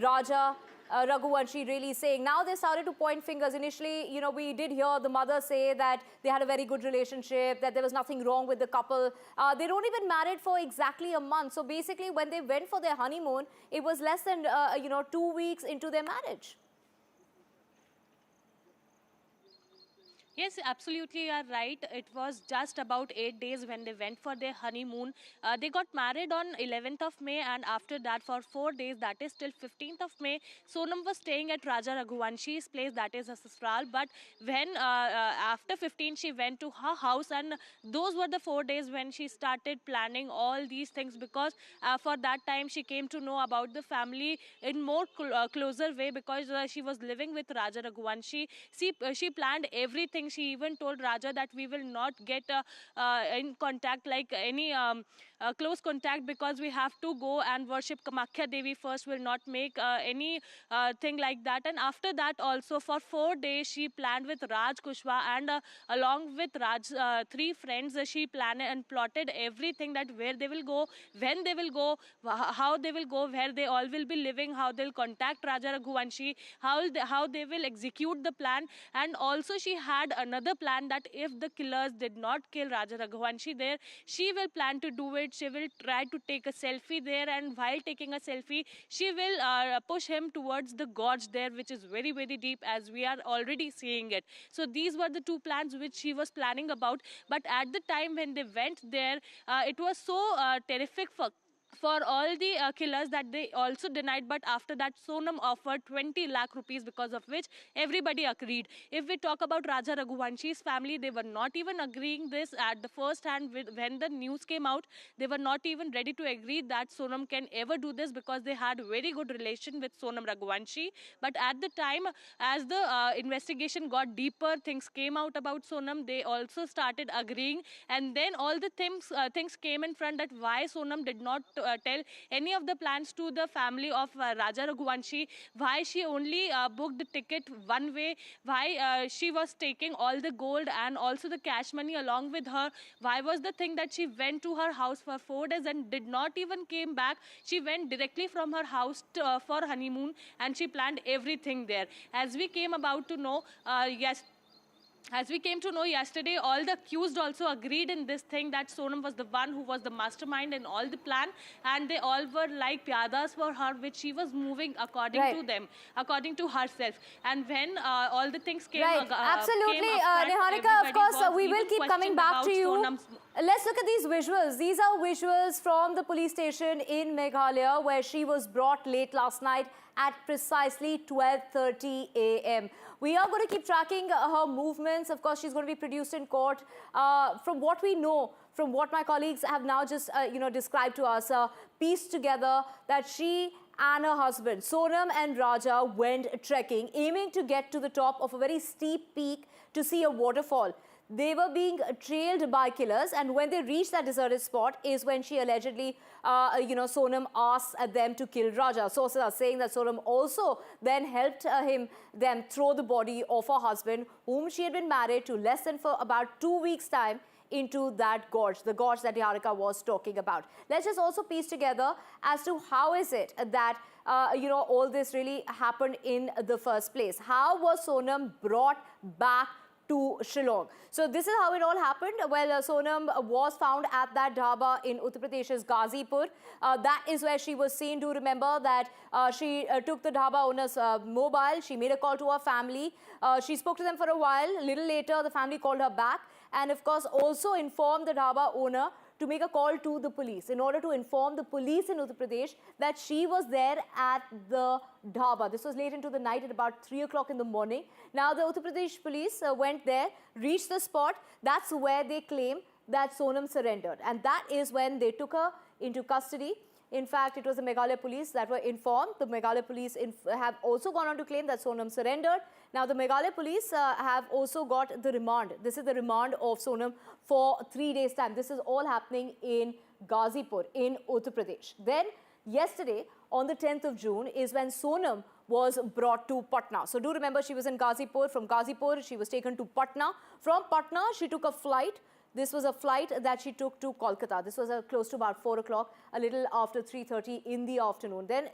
S21: Raja Raghuvanshi really saying? Now they started to point fingers. Initially, we did hear the mother say that they had a very good relationship, that there was nothing wrong with the couple. They don't even married for exactly a month. So basically, when they went for their honeymoon, it was less than, 2 weeks into their marriage.
S1: Yes, absolutely, you are right. It was just about 8 days when they went for their honeymoon. They got married on 11th of May, and after that for 4 days, that is till 15th of May, Sonam was staying at Raja Raghuvanshi's place, that is a sasral. But when after 15, she went to her house, and those were the 4 days when she started planning all these things, because for that time she came to know about the family in more closer way, because she was living with Raja Raghuvanshi. She planned everything. She even told Raja that we will not get in contact, like any close contact, because we have to go and worship Kamakhya Devi first, will not make any thing like that. And after that also for 4 days she planned with Raj Kushwa, and along with Raj 3 friends, she planned and plotted everything, that where they will go, when they will go, how they will go, where they all will be living, how they'll contact Raja Raghuvanshi, how they will execute the plan. And also she had another plan that if the killers did not kill Raja Raghuvanshi there, she will plan to do it. She will try to take a selfie there, and while taking a selfie, she will push him towards the gorge there, which is very, very deep, as we are already seeing it. So these were the 2 plans which she was planning about. But at the time when they went there, it was so terrific for all the killers that they also denied. But after that, Sonam offered 20 lakh rupees, because of which everybody agreed. If we talk about Raja Raghuvanshi's family, they were not even agreeing this at the first hand. When the news came out, they were not even ready to agree that Sonam can ever do this, because they had a very good relation with Sonam Raghuvanshi. But at the time, as the investigation got deeper, things came out about Sonam, they also started agreeing. And then all the things came in front, that why Sonam did not tell any of the plans to the family of Raja Raghuvanshi, why she only booked the ticket one way, why she was taking all the gold and also the cash money along with her, why was the thing that she went to her house for 4 days and did not even came back. She went directly from her house for honeymoon, and she planned everything there. As we came about to know, yesterday, all the accused also agreed in this thing, that Sonam was the one who was the mastermind in all the plan, and they all were like pyadas for her, which she was moving according to them, according to herself. And when all the things came,
S21: absolutely, Niharika, of course, we will keep coming back to you. Let's look at these visuals. These are visuals from the police station in Meghalaya, where she was brought late last night at precisely 12:30 a.m. We are going to keep tracking her movements. Of course, she's going to be produced in court. From what we know, from what my colleagues have now just described to us, pieced together that she and her husband, Sonam and Raja, went trekking, aiming to get to the top of a very steep peak to see a waterfall. They were being trailed by killers, and when they reached that deserted spot is when she allegedly, Sonam asked them to kill Raja. Sources are saying that Sonam also then helped them throw the body of her husband, whom she had been married to less than for about 2 weeks' time, into that gorge, the gorge that Niharika was talking about. Let's just also piece together as to how is it that, all this really happened in the first place. How was Sonam brought back to Shillong. So this is how it all happened. Well, Sonam was found at that dhaba in Uttar Pradesh's Ghazipur. That is where she was seen. Do remember that she took the dhaba owner's mobile. She made a call to her family. She spoke to them for a while. A little later, the family called her back and, of course, also informed the dhaba owner to make a call to the police in order to inform the police in Uttar Pradesh that she was there at the dhaba. This was late into the night at about 3 o'clock in the morning. Now, the Uttar Pradesh police went there, reached the spot. That's where they claim that Sonam surrendered. And that is when they took her into custody. In fact, it was the Meghalaya police that were informed. The Meghalaya police have also gone on to claim that Sonam surrendered. Now, the Meghalaya police have also got the remand. This is the remand of Sonam for 3 days' time. This is all happening in Ghazipur, in Uttar Pradesh. Then, yesterday, on the 10th of June, is when Sonam was brought to Patna. So, do remember, she was in Ghazipur. From Ghazipur, she was taken to Patna. From Patna, she took a flight. This was a flight that she took to Kolkata. This was close to about 4 o'clock, a little after 3:30 in the afternoon. Then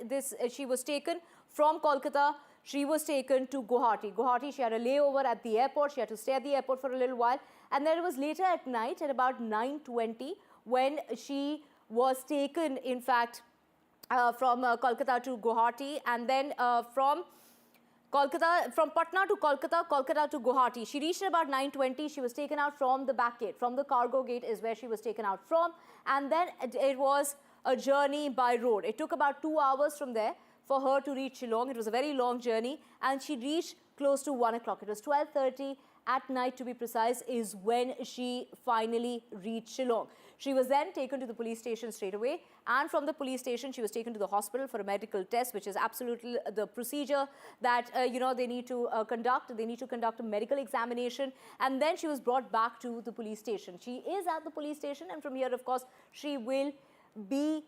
S21: she was taken from Kolkata. She was taken to Guwahati. Guwahati, she had a layover at the airport. She had to stay at the airport for a little while. And then it was later at night at about 9:20 when she was taken, in fact, from Kolkata to Guwahati. And then from Patna to Kolkata, Kolkata to Guwahati. She reached at about 9:20. She was taken out from the back gate. From the cargo gate is where she was taken out from. And then it was a journey by road. It took about 2 hours from there for her to reach Shillong. It was a very long journey. And she reached close to 1 o'clock. It was 12:30 at night, to be precise, is when she finally reached Shillong. She was then taken to the police station straight away. And from the police station, she was taken to the hospital for a medical test, which is absolutely the procedure that, they need to conduct. They need to conduct a medical examination. And then she was brought back to the police station. She is at the police station. And from here, of course, she will be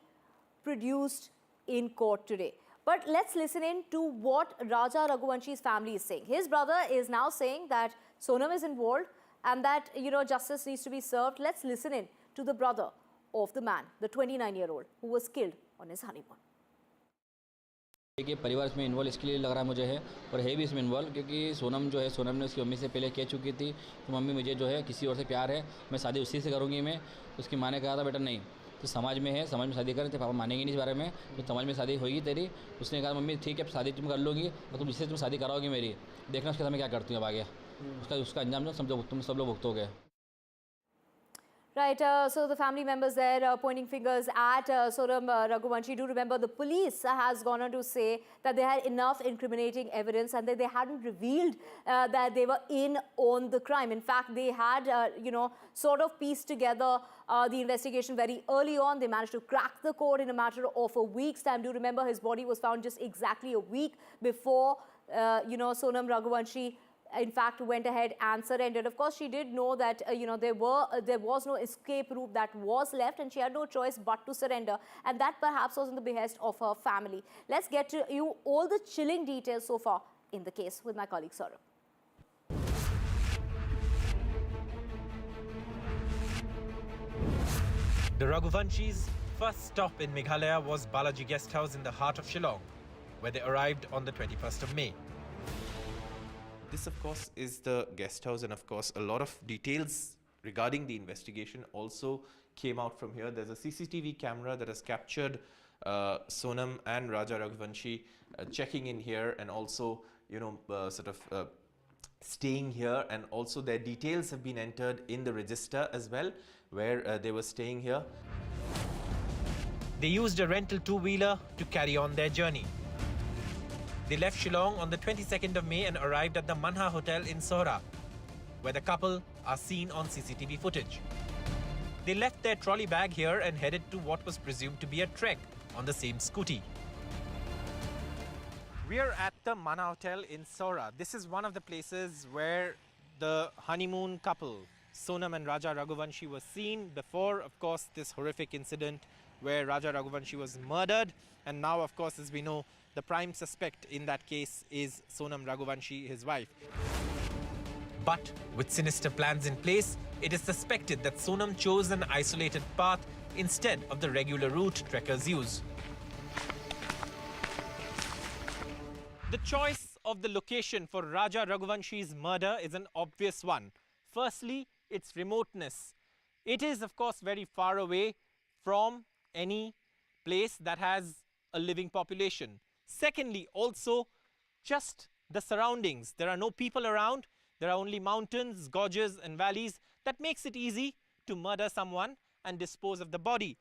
S21: produced in court today. But let's listen in to what Raja Raghuvanshi's family is saying. His brother is now saying that Sonam is involved and that, justice needs to be served. Let's listen in to the brother of the man, the 29-year-old, who was killed on his honeymoon.
S3: देखिए परिवार इसमें involve इसके लिए लग रहा है मुझे है और है भी इसमें इन्वॉल्व क्योंकि सोनम जो है सोनम ने उसकी मम्मी से पहले कह चुकी थी तो मम्मी मुझे जो है किसी और से प्यार है मैं शादी उसी से करूँगी मैं उसकी माँ ने कहा था बेटा नहीं तो समाज में है समाज में शादी करें तो पापा मानेंगे नहीं इस बारे में तो समाज में शादी होगी तेरी उसने कहा मम्मी ठीक है शादी तुम कर लोगी और तुम जिससे तुम शादी कराओगी मेरी देखना उसके साथ मैं क्या करती हूँ अब आगे उसका अंजाम तुम सब लोग भुगतोगे.
S21: Right, so the family members there pointing fingers at Sonam Raghuvanshi. Do remember the police has gone on to say that they had enough incriminating evidence and that they hadn't revealed that they were in on the crime. In fact, they had, sort of pieced together the investigation very early on. They managed to crack the code in a matter of a week's time. Do remember his body was found just exactly a week before, Sonam Raghuvanshi in fact went ahead and surrendered. Of course, she did know that there was no escape route that was left and she had no choice but to surrender, and that perhaps was in the behest of her family. Let's get to you all the chilling details so far in the case with my colleague Saurabh.
S22: The Raghuvanshis' first stop in Meghalaya was Balaji Guest House in the heart of Shillong, where they arrived on the 21st of May.
S5: This, of course, is the guest house, and of course, a lot of details regarding the investigation also came out from here. There's a CCTV camera that has captured Sonam and Raja Raghuvanshi checking in here and also, staying here, and also their details have been entered in the register as well, where they were staying here.
S22: They used a rental two-wheeler to carry on their journey. They left Shillong on the 22nd of May and arrived at the Manha Hotel in Sohra, where the couple are seen on CCTV footage. They left their trolley bag here and headed to what was presumed to be a trek on the same scooty. We're at the Manha Hotel in Sohra. This is one of the places where the honeymoon couple, Sonam and Raja Raghuvanshi, was seen before, of course, this horrific incident where Raja Raghuvanshi was murdered. And now, of course, as we know, the prime suspect in that case is Sonam Raghuvanshi, his wife. But with sinister plans in place, it is suspected that Sonam chose an isolated path instead of the regular route trekkers use. The choice of the location for Raja Raghuvanshi's murder is an obvious one. Firstly, its remoteness. It is, of course, very far away from any place that has a living population. Secondly, also, just the surroundings. There are no people around. There are only mountains, gorges and valleys. That makes it easy to murder someone and dispose of the body.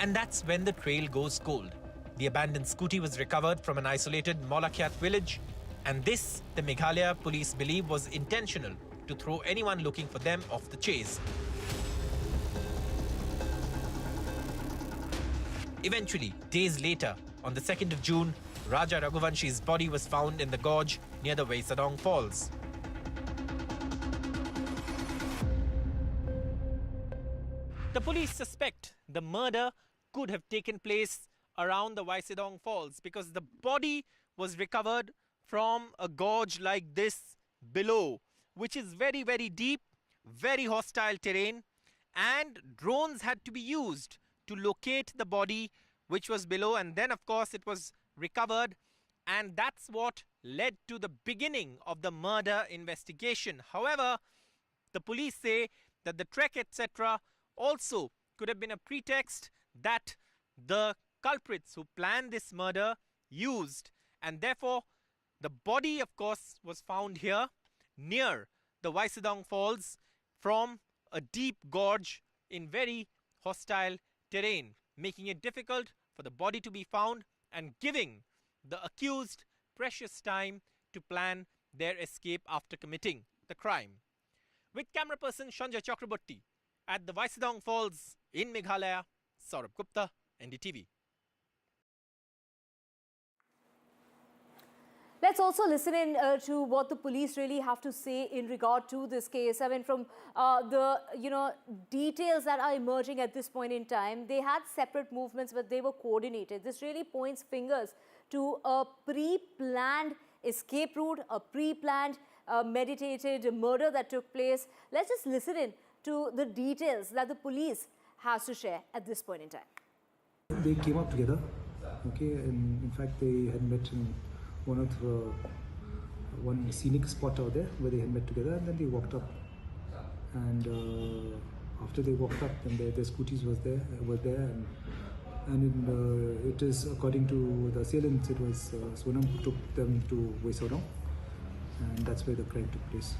S22: And that's when the trail goes cold. The abandoned scooty was recovered from an isolated Molakyat village, and this, the Meghalaya police believe, was intentional to throw anyone looking for them off the chase. Eventually, days later, on the 2nd of June, Raja Raghuvanshi's body was found in the gorge near the Vaisadong Falls. The police suspect the murder could have taken place around the Vaisadong Falls because the body was recovered from a gorge like this below, which is very, very deep, very hostile terrain, and drones had to be used to locate the body which was below, and then of course it was recovered, and that's what led to the beginning of the murder investigation. However, the police say that the trek, etc., also could have been a pretext that the culprits who planned this murder used, and therefore the body, of course, was found here near the Vaisadong Falls from a deep gorge in very hostile terrain, making it difficult for the body to be found and giving the accused precious time to plan their escape after committing the crime. With camera person Sanjay Chakraborty at the Vaisadong Falls in Meghalaya, Saurabh Gupta, NDTV.
S21: Let's also listen in to what the police really have to say in regard to this case. I mean, from the details that are emerging at this point in time, they had separate movements, but they were coordinated. This really points fingers to a pre-planned escape route, a pre-planned meditated murder that took place. Let's just listen in to the details that the police has to share at this point in time.
S4: They came up together, okay, and in fact they had met in one scenic spot out there where they had met together, and then they walked up, and after they walked up, then their scooties were there, and it is, according to the assailants, it was Sonam who took them to Vaisadong, and that's where the crime took place.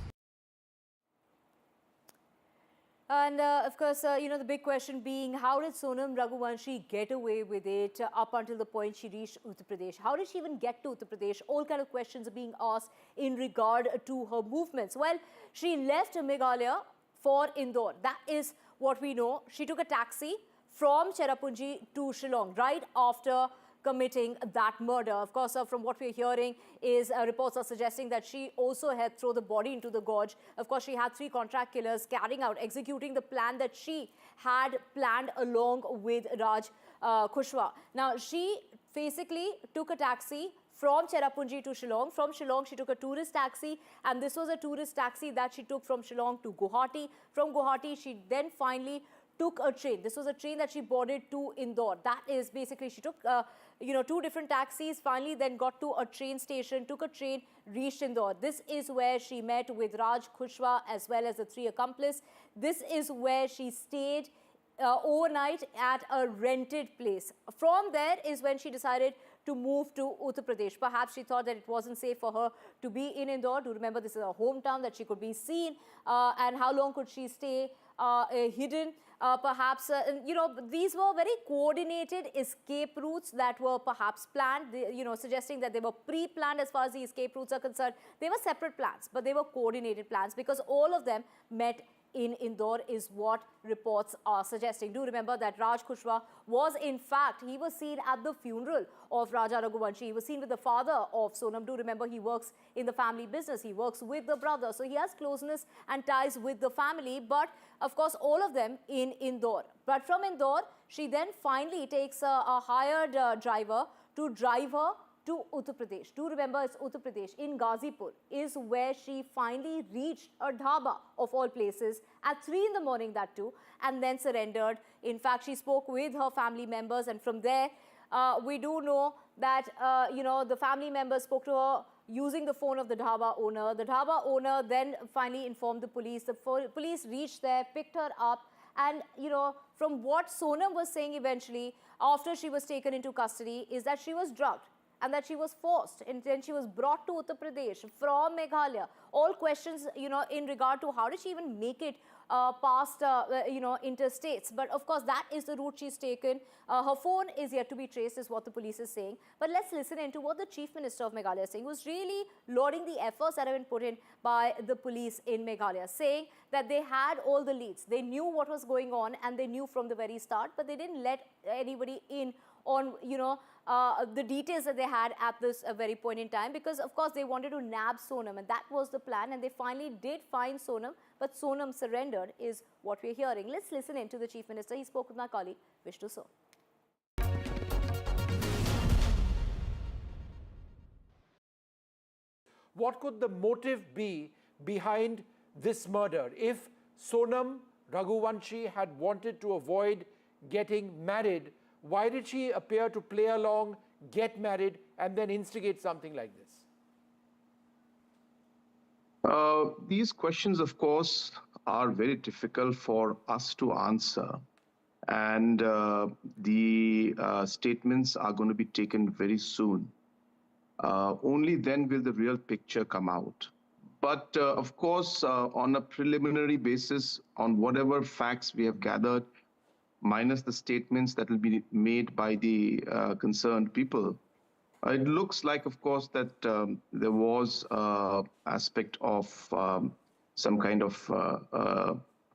S21: And of course, the big question being, how did Sonam Raghuvanshi get away with it up until the point she reached Uttar Pradesh? How did she even get to Uttar Pradesh? All kind of questions are being asked in regard to her movements. Well, she left Meghalaya for Indore. That is what we know. She took a taxi from Cherrapunji to Shillong right after committing that murder. Of course, from what we're hearing is reports are suggesting that she also had thrown the body into the gorge. Of course, she had 3 contract killers executing the plan that she had planned along with Raj Kushwa. Now, she basically took a taxi from Cherrapunji to Shillong. From Shillong, she took a tourist taxi, and this was a tourist taxi that she took from Shillong to Guwahati. From Guwahati, she then finally took a train. This was a train that she boarded to Indore. That is basically, she took 2 different taxis, finally then got to a train station, took a train, reached Indore. This is where she met with Raj Kushwa as well as the 3 accomplices. This is where she stayed overnight at a rented place. From there is when she decided to move to Uttar Pradesh. Perhaps she thought that it wasn't safe for her to be in Indore. Do remember, this is her hometown, that she could be seen. And how long could she stay hidden? Perhaps, these were very coordinated escape routes that were perhaps planned, suggesting that they were pre-planned as far as the escape routes are concerned. They were separate plans, but they were coordinated plans because all of them met in Indore is what reports are suggesting. Do remember that Raj Kushwa was, in fact, he was seen at the funeral of Raja Raghuvanshi. He was seen with the father of Sonam. Do remember, he works in the family business. He works with the brother. So he has closeness and ties with the family. But, of course, all of them in Indore. But from Indore, she then finally takes a hired driver to drive her to Uttar Pradesh. Do remember, it's Uttar Pradesh in Ghazipur is where she finally reached a dhaba of all places at 3 in the morning, that too, and then surrendered. In fact, she spoke with her family members, and from there, We do know that, the family members spoke to her using the phone of the dhaba owner. The dhaba owner then finally informed the police. The police reached there, picked her up, and, from what Sonam was saying eventually, after she was taken into custody, is that she was drugged and that she was forced, and then she was brought to Uttar Pradesh from Meghalaya. All questions, in regard to how did she even make it past, interstates. But of course, that is the route she's taken. Her phone is yet to be traced, is what the police is saying. But let's listen into what the Chief Minister of Meghalaya is saying, who's really lauding the efforts that have been put in by the police in Meghalaya, saying that they had all the leads. They knew what was going on, and they knew from the very start, but they didn't let anybody in on, the details that they had at this very point in time, because of course they wanted to nab Sonam, and that was the plan, and they finally did find Sonam, but Sonam surrendered, is what we're hearing. Let's listen in to the Chief Minister. He spoke with my colleague Vishnu Sood.
S6: What could the motive be behind this murder? If Sonam Raghuvanshi had wanted to avoid getting married, why did she appear to play along, get married, and then instigate something like this?
S7: These questions, of course, are very difficult for us to answer. And the statements are going to be taken very soon. Only then will the real picture come out. But of course, on a preliminary basis, on whatever facts we have gathered, minus the statements that will be made by the concerned people, it looks like, of course, that there was aspect of some kind of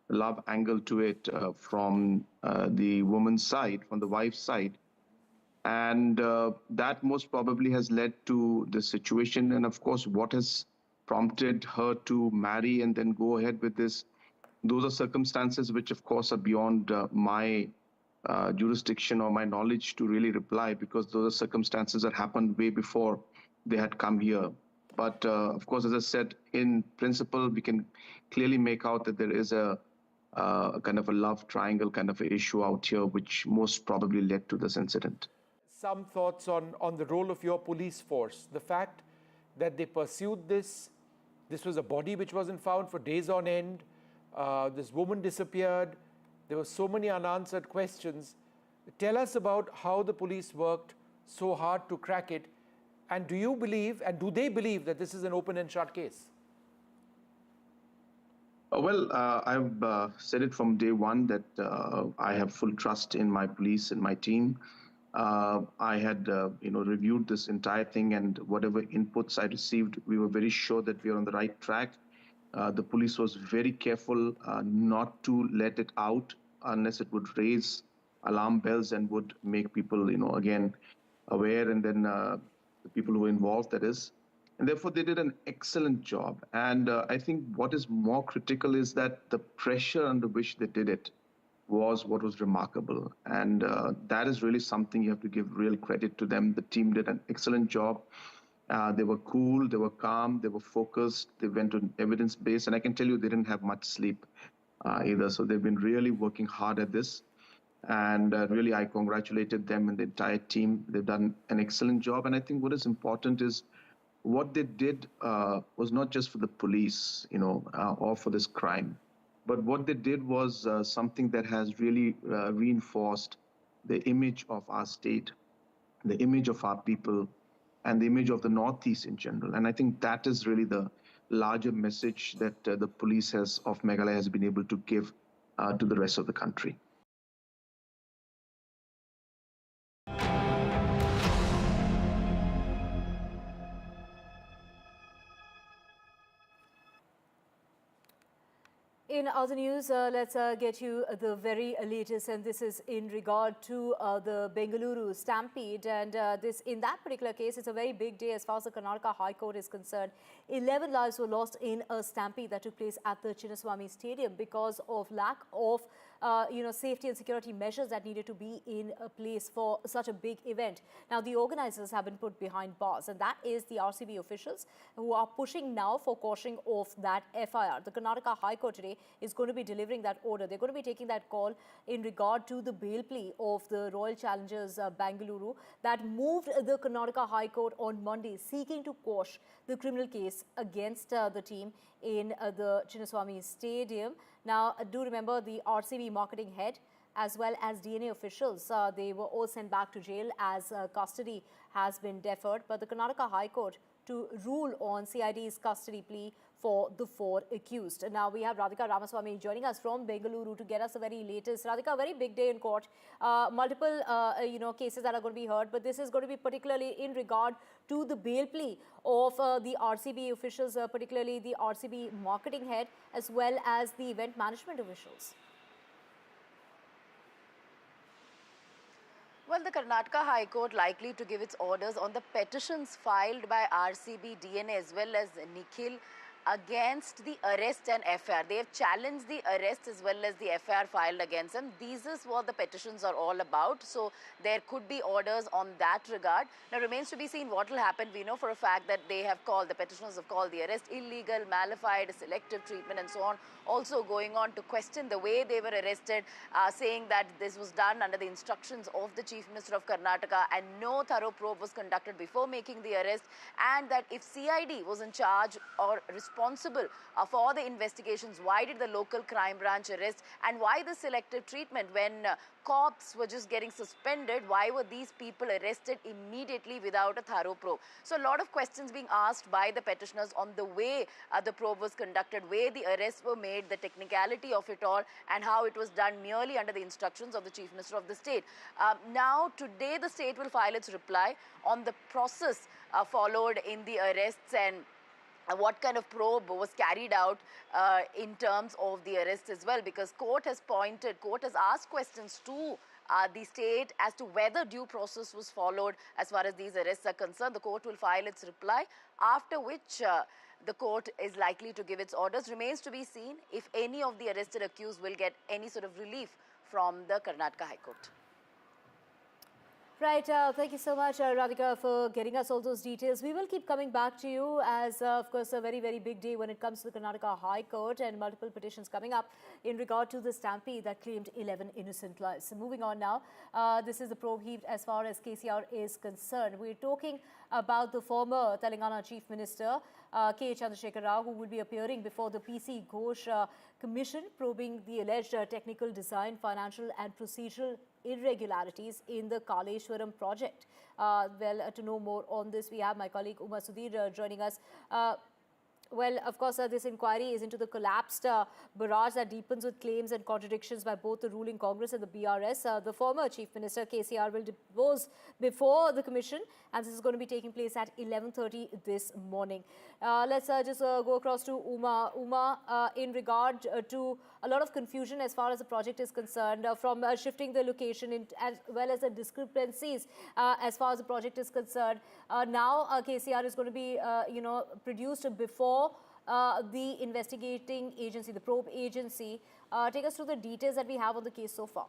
S7: love angle to it from the woman's side, from the wife's side. And that most probably has led to the situation. And of course, what has prompted her to marry and then go ahead with this, those are circumstances which, of course, are beyond my jurisdiction or my knowledge to really reply, because those are circumstances that happened way before they had come here. But of course, as I said, in principle, we can clearly make out that there is a kind of a love triangle kind of an issue out here, which most probably led to this incident.
S6: Some thoughts on the role of your police force. The fact that they pursued this was a body which wasn't found for days on end. This woman disappeared. There were so many unanswered questions. Tell us about how the police worked so hard to crack it. And do you believe, and do they believe, that this is an open and shut case?
S7: Well, I've said it from day one that I have full trust in my police and my team. I had, reviewed this entire thing, and whatever inputs I received, we were very sure that we are on the right track. The police was very careful not to let it out unless it would raise alarm bells and would make people, again, aware, and then the people who were involved, that is. And therefore, they did an excellent job. And I think what is more critical is that the pressure under which they did it was what was remarkable. And that is really something you have to give real credit to them. The team did an excellent job. They were cool, they were calm, they were focused, they went on evidence-based, and I can tell you they didn't have much sleep either. So they've been really working hard at this. And really, I congratulated them and the entire team. They've done an excellent job. And I think what is important is what they did was not just for the police, or for this crime, but what they did was something that has really reinforced the image of our state, the image of our people, and the image of the Northeast in general. And I think that is really the larger message that the police of Meghalaya has been able to give to the rest of the country.
S21: In other news, let's get you the very latest, and this is in regard to the Bengaluru stampede. And this, in that particular case, it's a very big day as far as the Karnataka High Court is concerned. 11 lives were lost in a stampede that took place at the Chinnaswamy Stadium because of lack of safety and security measures that needed to be in place for such a big event. Now, the organizers have been put behind bars, and that is the RCB officials who are pushing now for quashing of that FIR. The Karnataka High Court today is going to be delivering that order. They're going to be taking that call in regard to the bail plea of the Royal Challengers Bangalore that moved the Karnataka High Court on Monday, seeking to quash the criminal case against the team in the Chinnaswamy Stadium. Now, do remember the RCB marketing head as well as DNA officials, they were all sent back to jail as custody has been deferred. But the Karnataka High Court to rule on CID's custody plea for the 4 accused. Now we have Radhika Ramaswamy joining us from Bengaluru to get us the very latest. Radhika, a very big day in court. Multiple cases that are going to be heard, but this is going to be particularly in regard to the bail plea of the RCB officials, particularly the RCB marketing head as well as the event management officials.
S8: Well, the Karnataka High Court likely to give its orders on the petitions filed by RCB, DNA as well as Nikhil against the arrest and FIR. They have challenged the arrest as well as the FIR filed against them. These is what the petitions are all about. So there could be orders on that regard. Now remains to be seen what will happen. We know for a fact that they have called, the petitioners have called the arrest illegal, malified, selective treatment and so on. Also going on to question the way they were arrested, saying that this was done under the instructions of the Chief Minister of Karnataka and no thorough probe was conducted before making the arrest, and that if CID was in charge or responsible for the investigations, why did the local crime branch arrest, and why the selective treatment when cops were just getting suspended? Why were these people arrested immediately without a thorough probe? So a lot of questions being asked by the petitioners on the way the probe was conducted, way the arrests were made, the technicality of it all, and how it was done merely under the instructions of the Chief Minister of the state. Now today the state will file its reply on the process followed in the arrests and what kind of probe was carried out in terms of the arrest as well, because court has asked questions to the state as to whether due process was followed as far as these arrests are concerned. The court will file its reply, after which the court is likely to give its orders. Remains to be seen if any of the arrested accused will get any sort of relief from the Karnataka High Court.
S21: Right, thank you so much, Radhika, for getting us all those details. We will keep coming back to you as, of course, a very, very big day when it comes to the Karnataka High Court and multiple petitions coming up in regard to the stampede that claimed 11 innocent lives. So moving on now, this is the probe heaped as far as KCR is concerned. We're talking about the former Telangana Chief Minister, K. Chandrasekhar Rao, who will be appearing before the PC Ghosh Commission, probing the alleged technical design, financial and procedural irregularities in the Kaleshwaram project. To know more on this, we have my colleague Uma Sudhir joining us. Well, of course, this inquiry is into the collapsed barrage that deepens with claims and contradictions by both the ruling Congress and the BRS. The former Chief Minister, KCR, will depose before the commission, and this is going to be taking place at 11:30 this morning. Let's just go across to Uma. Uma, in regard to a lot of confusion as far as the project is concerned, from shifting the location as well as the discrepancies as far as the project is concerned. Now, KCR is going to be, produced before the investigating agency, the probe agency. Take us through the details that we have on the case so far.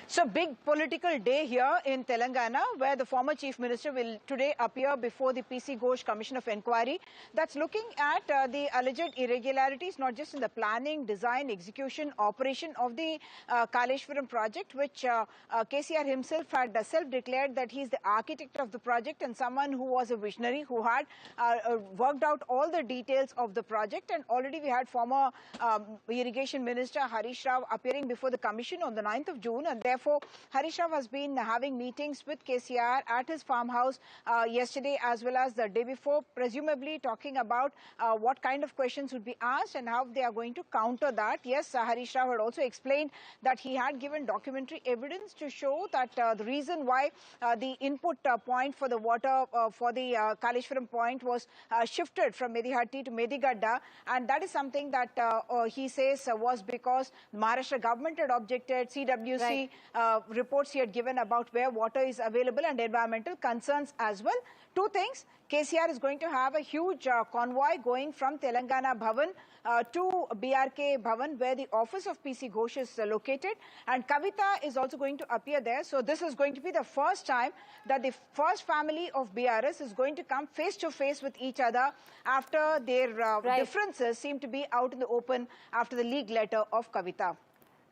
S9: So big political day here in Telangana, where the former Chief Minister will today appear before the PC Ghosh Commission of Inquiry that's looking at the alleged irregularities, not just in the planning, design, execution, operation of the Kaleshwaram project, which KCR himself had self-declared that he's the architect of the project and someone who was a visionary, who had worked out all the details of the project. And already we had former Irrigation Minister Harish Rao appearing before the commission on the 9th of June, and therefore Harish Rao has been having meetings with KCR at his farmhouse yesterday as well as the day before, presumably talking about what kind of questions would be asked and how they are going to counter that. Yes, Harish Rao had also explained that he had given documentary evidence to show that the reason why the input point for the water for the Kaleshwaram point was shifted from Medihatti to Medigadda, and that is something that he says was because Maharashtra government had objected, CWC reports he had given about where water is available and environmental concerns as well. Two things. KCR is going to have a huge convoy going from Telangana Bhavan to BRK Bhavan, where the office of PC Ghosh is located, and Kavita is also going to appear there. So this is going to be the first time that the first family of BRS is going to come face to face with each other after their differences seem to be out in the open after the leaked letter of Kavita.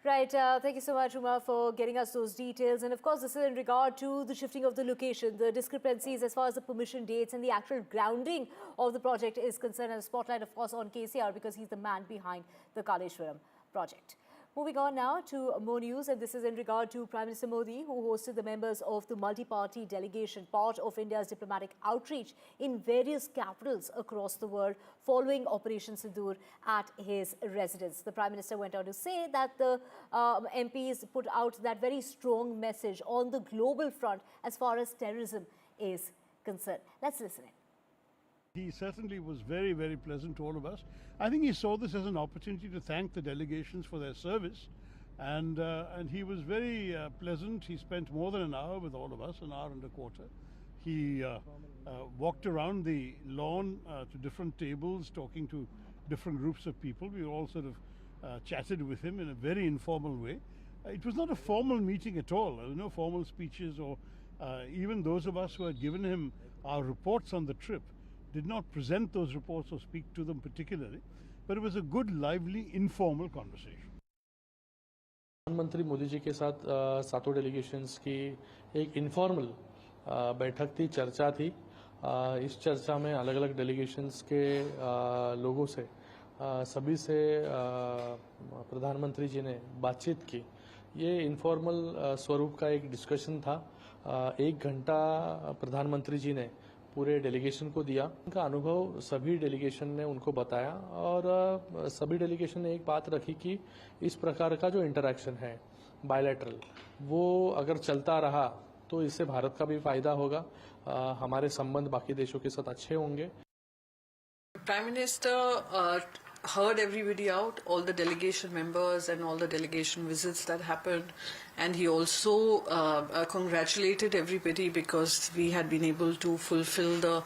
S21: Right, thank you so much, Uma, for getting us those details. And of course, this is in regard to the shifting of the location, the discrepancies as far as the permission dates and the actual grounding of the project is concerned. And a spotlight, of course, on KCR because he's the man behind the Kaleshwaram project. Moving on now to more news, and this is in regard to Prime Minister Modi, who hosted the members of the multi-party delegation, part of India's diplomatic outreach in various capitals across the world following Operation Sindoor at his residence. The Prime Minister went on to say that the MPs put out that very strong message on the global front as far as terrorism is concerned. Let's listen in.
S10: He certainly was very, very pleasant to all of us. I think he saw this as an opportunity to thank the delegations for their service, and he was very pleasant. He spent more than an hour with all of us, an hour and a quarter. He walked around the lawn to different tables, talking to different groups of people. We all sort of chatted with him in a very informal way. It was not a formal meeting at all. There were no formal speeches, or even those of us who had given him our reports on the trip did not present those reports or speak to them particularly, but it was a good, lively, informal conversation.
S11: प्रधानमंत्री मोदी जी के साथ सातों delegations की एक informal बैठक थी, चर्चा थी। इस चर्चा में अलग अलग डेलीगेशंस के लोगों से सभी से प्रधानमंत्री जी ने बातचीत की। ये इनफॉर्मल स्वरूप का एक डिस्कशन था। 1 घंटा प्रधानमंत्री जी ने पूरे डेलीगेशन को दिया। उनका अनुभव सभी डेलीगेशन ने उनको बताया, और सभी डेलीगेशन ने एक बात रखी कि इस प्रकार का जो इंटरैक्शन है बायलैटरल, वो अगर चलता रहा तो इससे भारत का भी फायदा होगा, हमारे संबंध बाकी देशों के साथ अच्छे होंगे।
S23: Prime Minister heard everybody out, all the delegation members and all the delegation visits that happened, and he also congratulated everybody because we had been able to fulfill the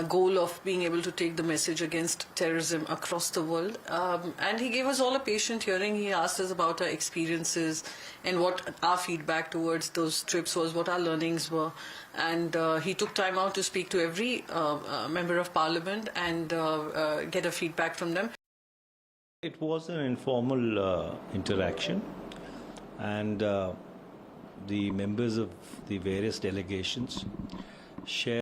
S23: goal of being able to take the message against terrorism across the world. And he gave us all a patient hearing. He asked us about our experiences and what our feedback towards those trips was, what our learnings were. And he took time out to speak to every member of parliament and get a feedback from them.
S24: It was an informal interaction, and the members of the various delegations shared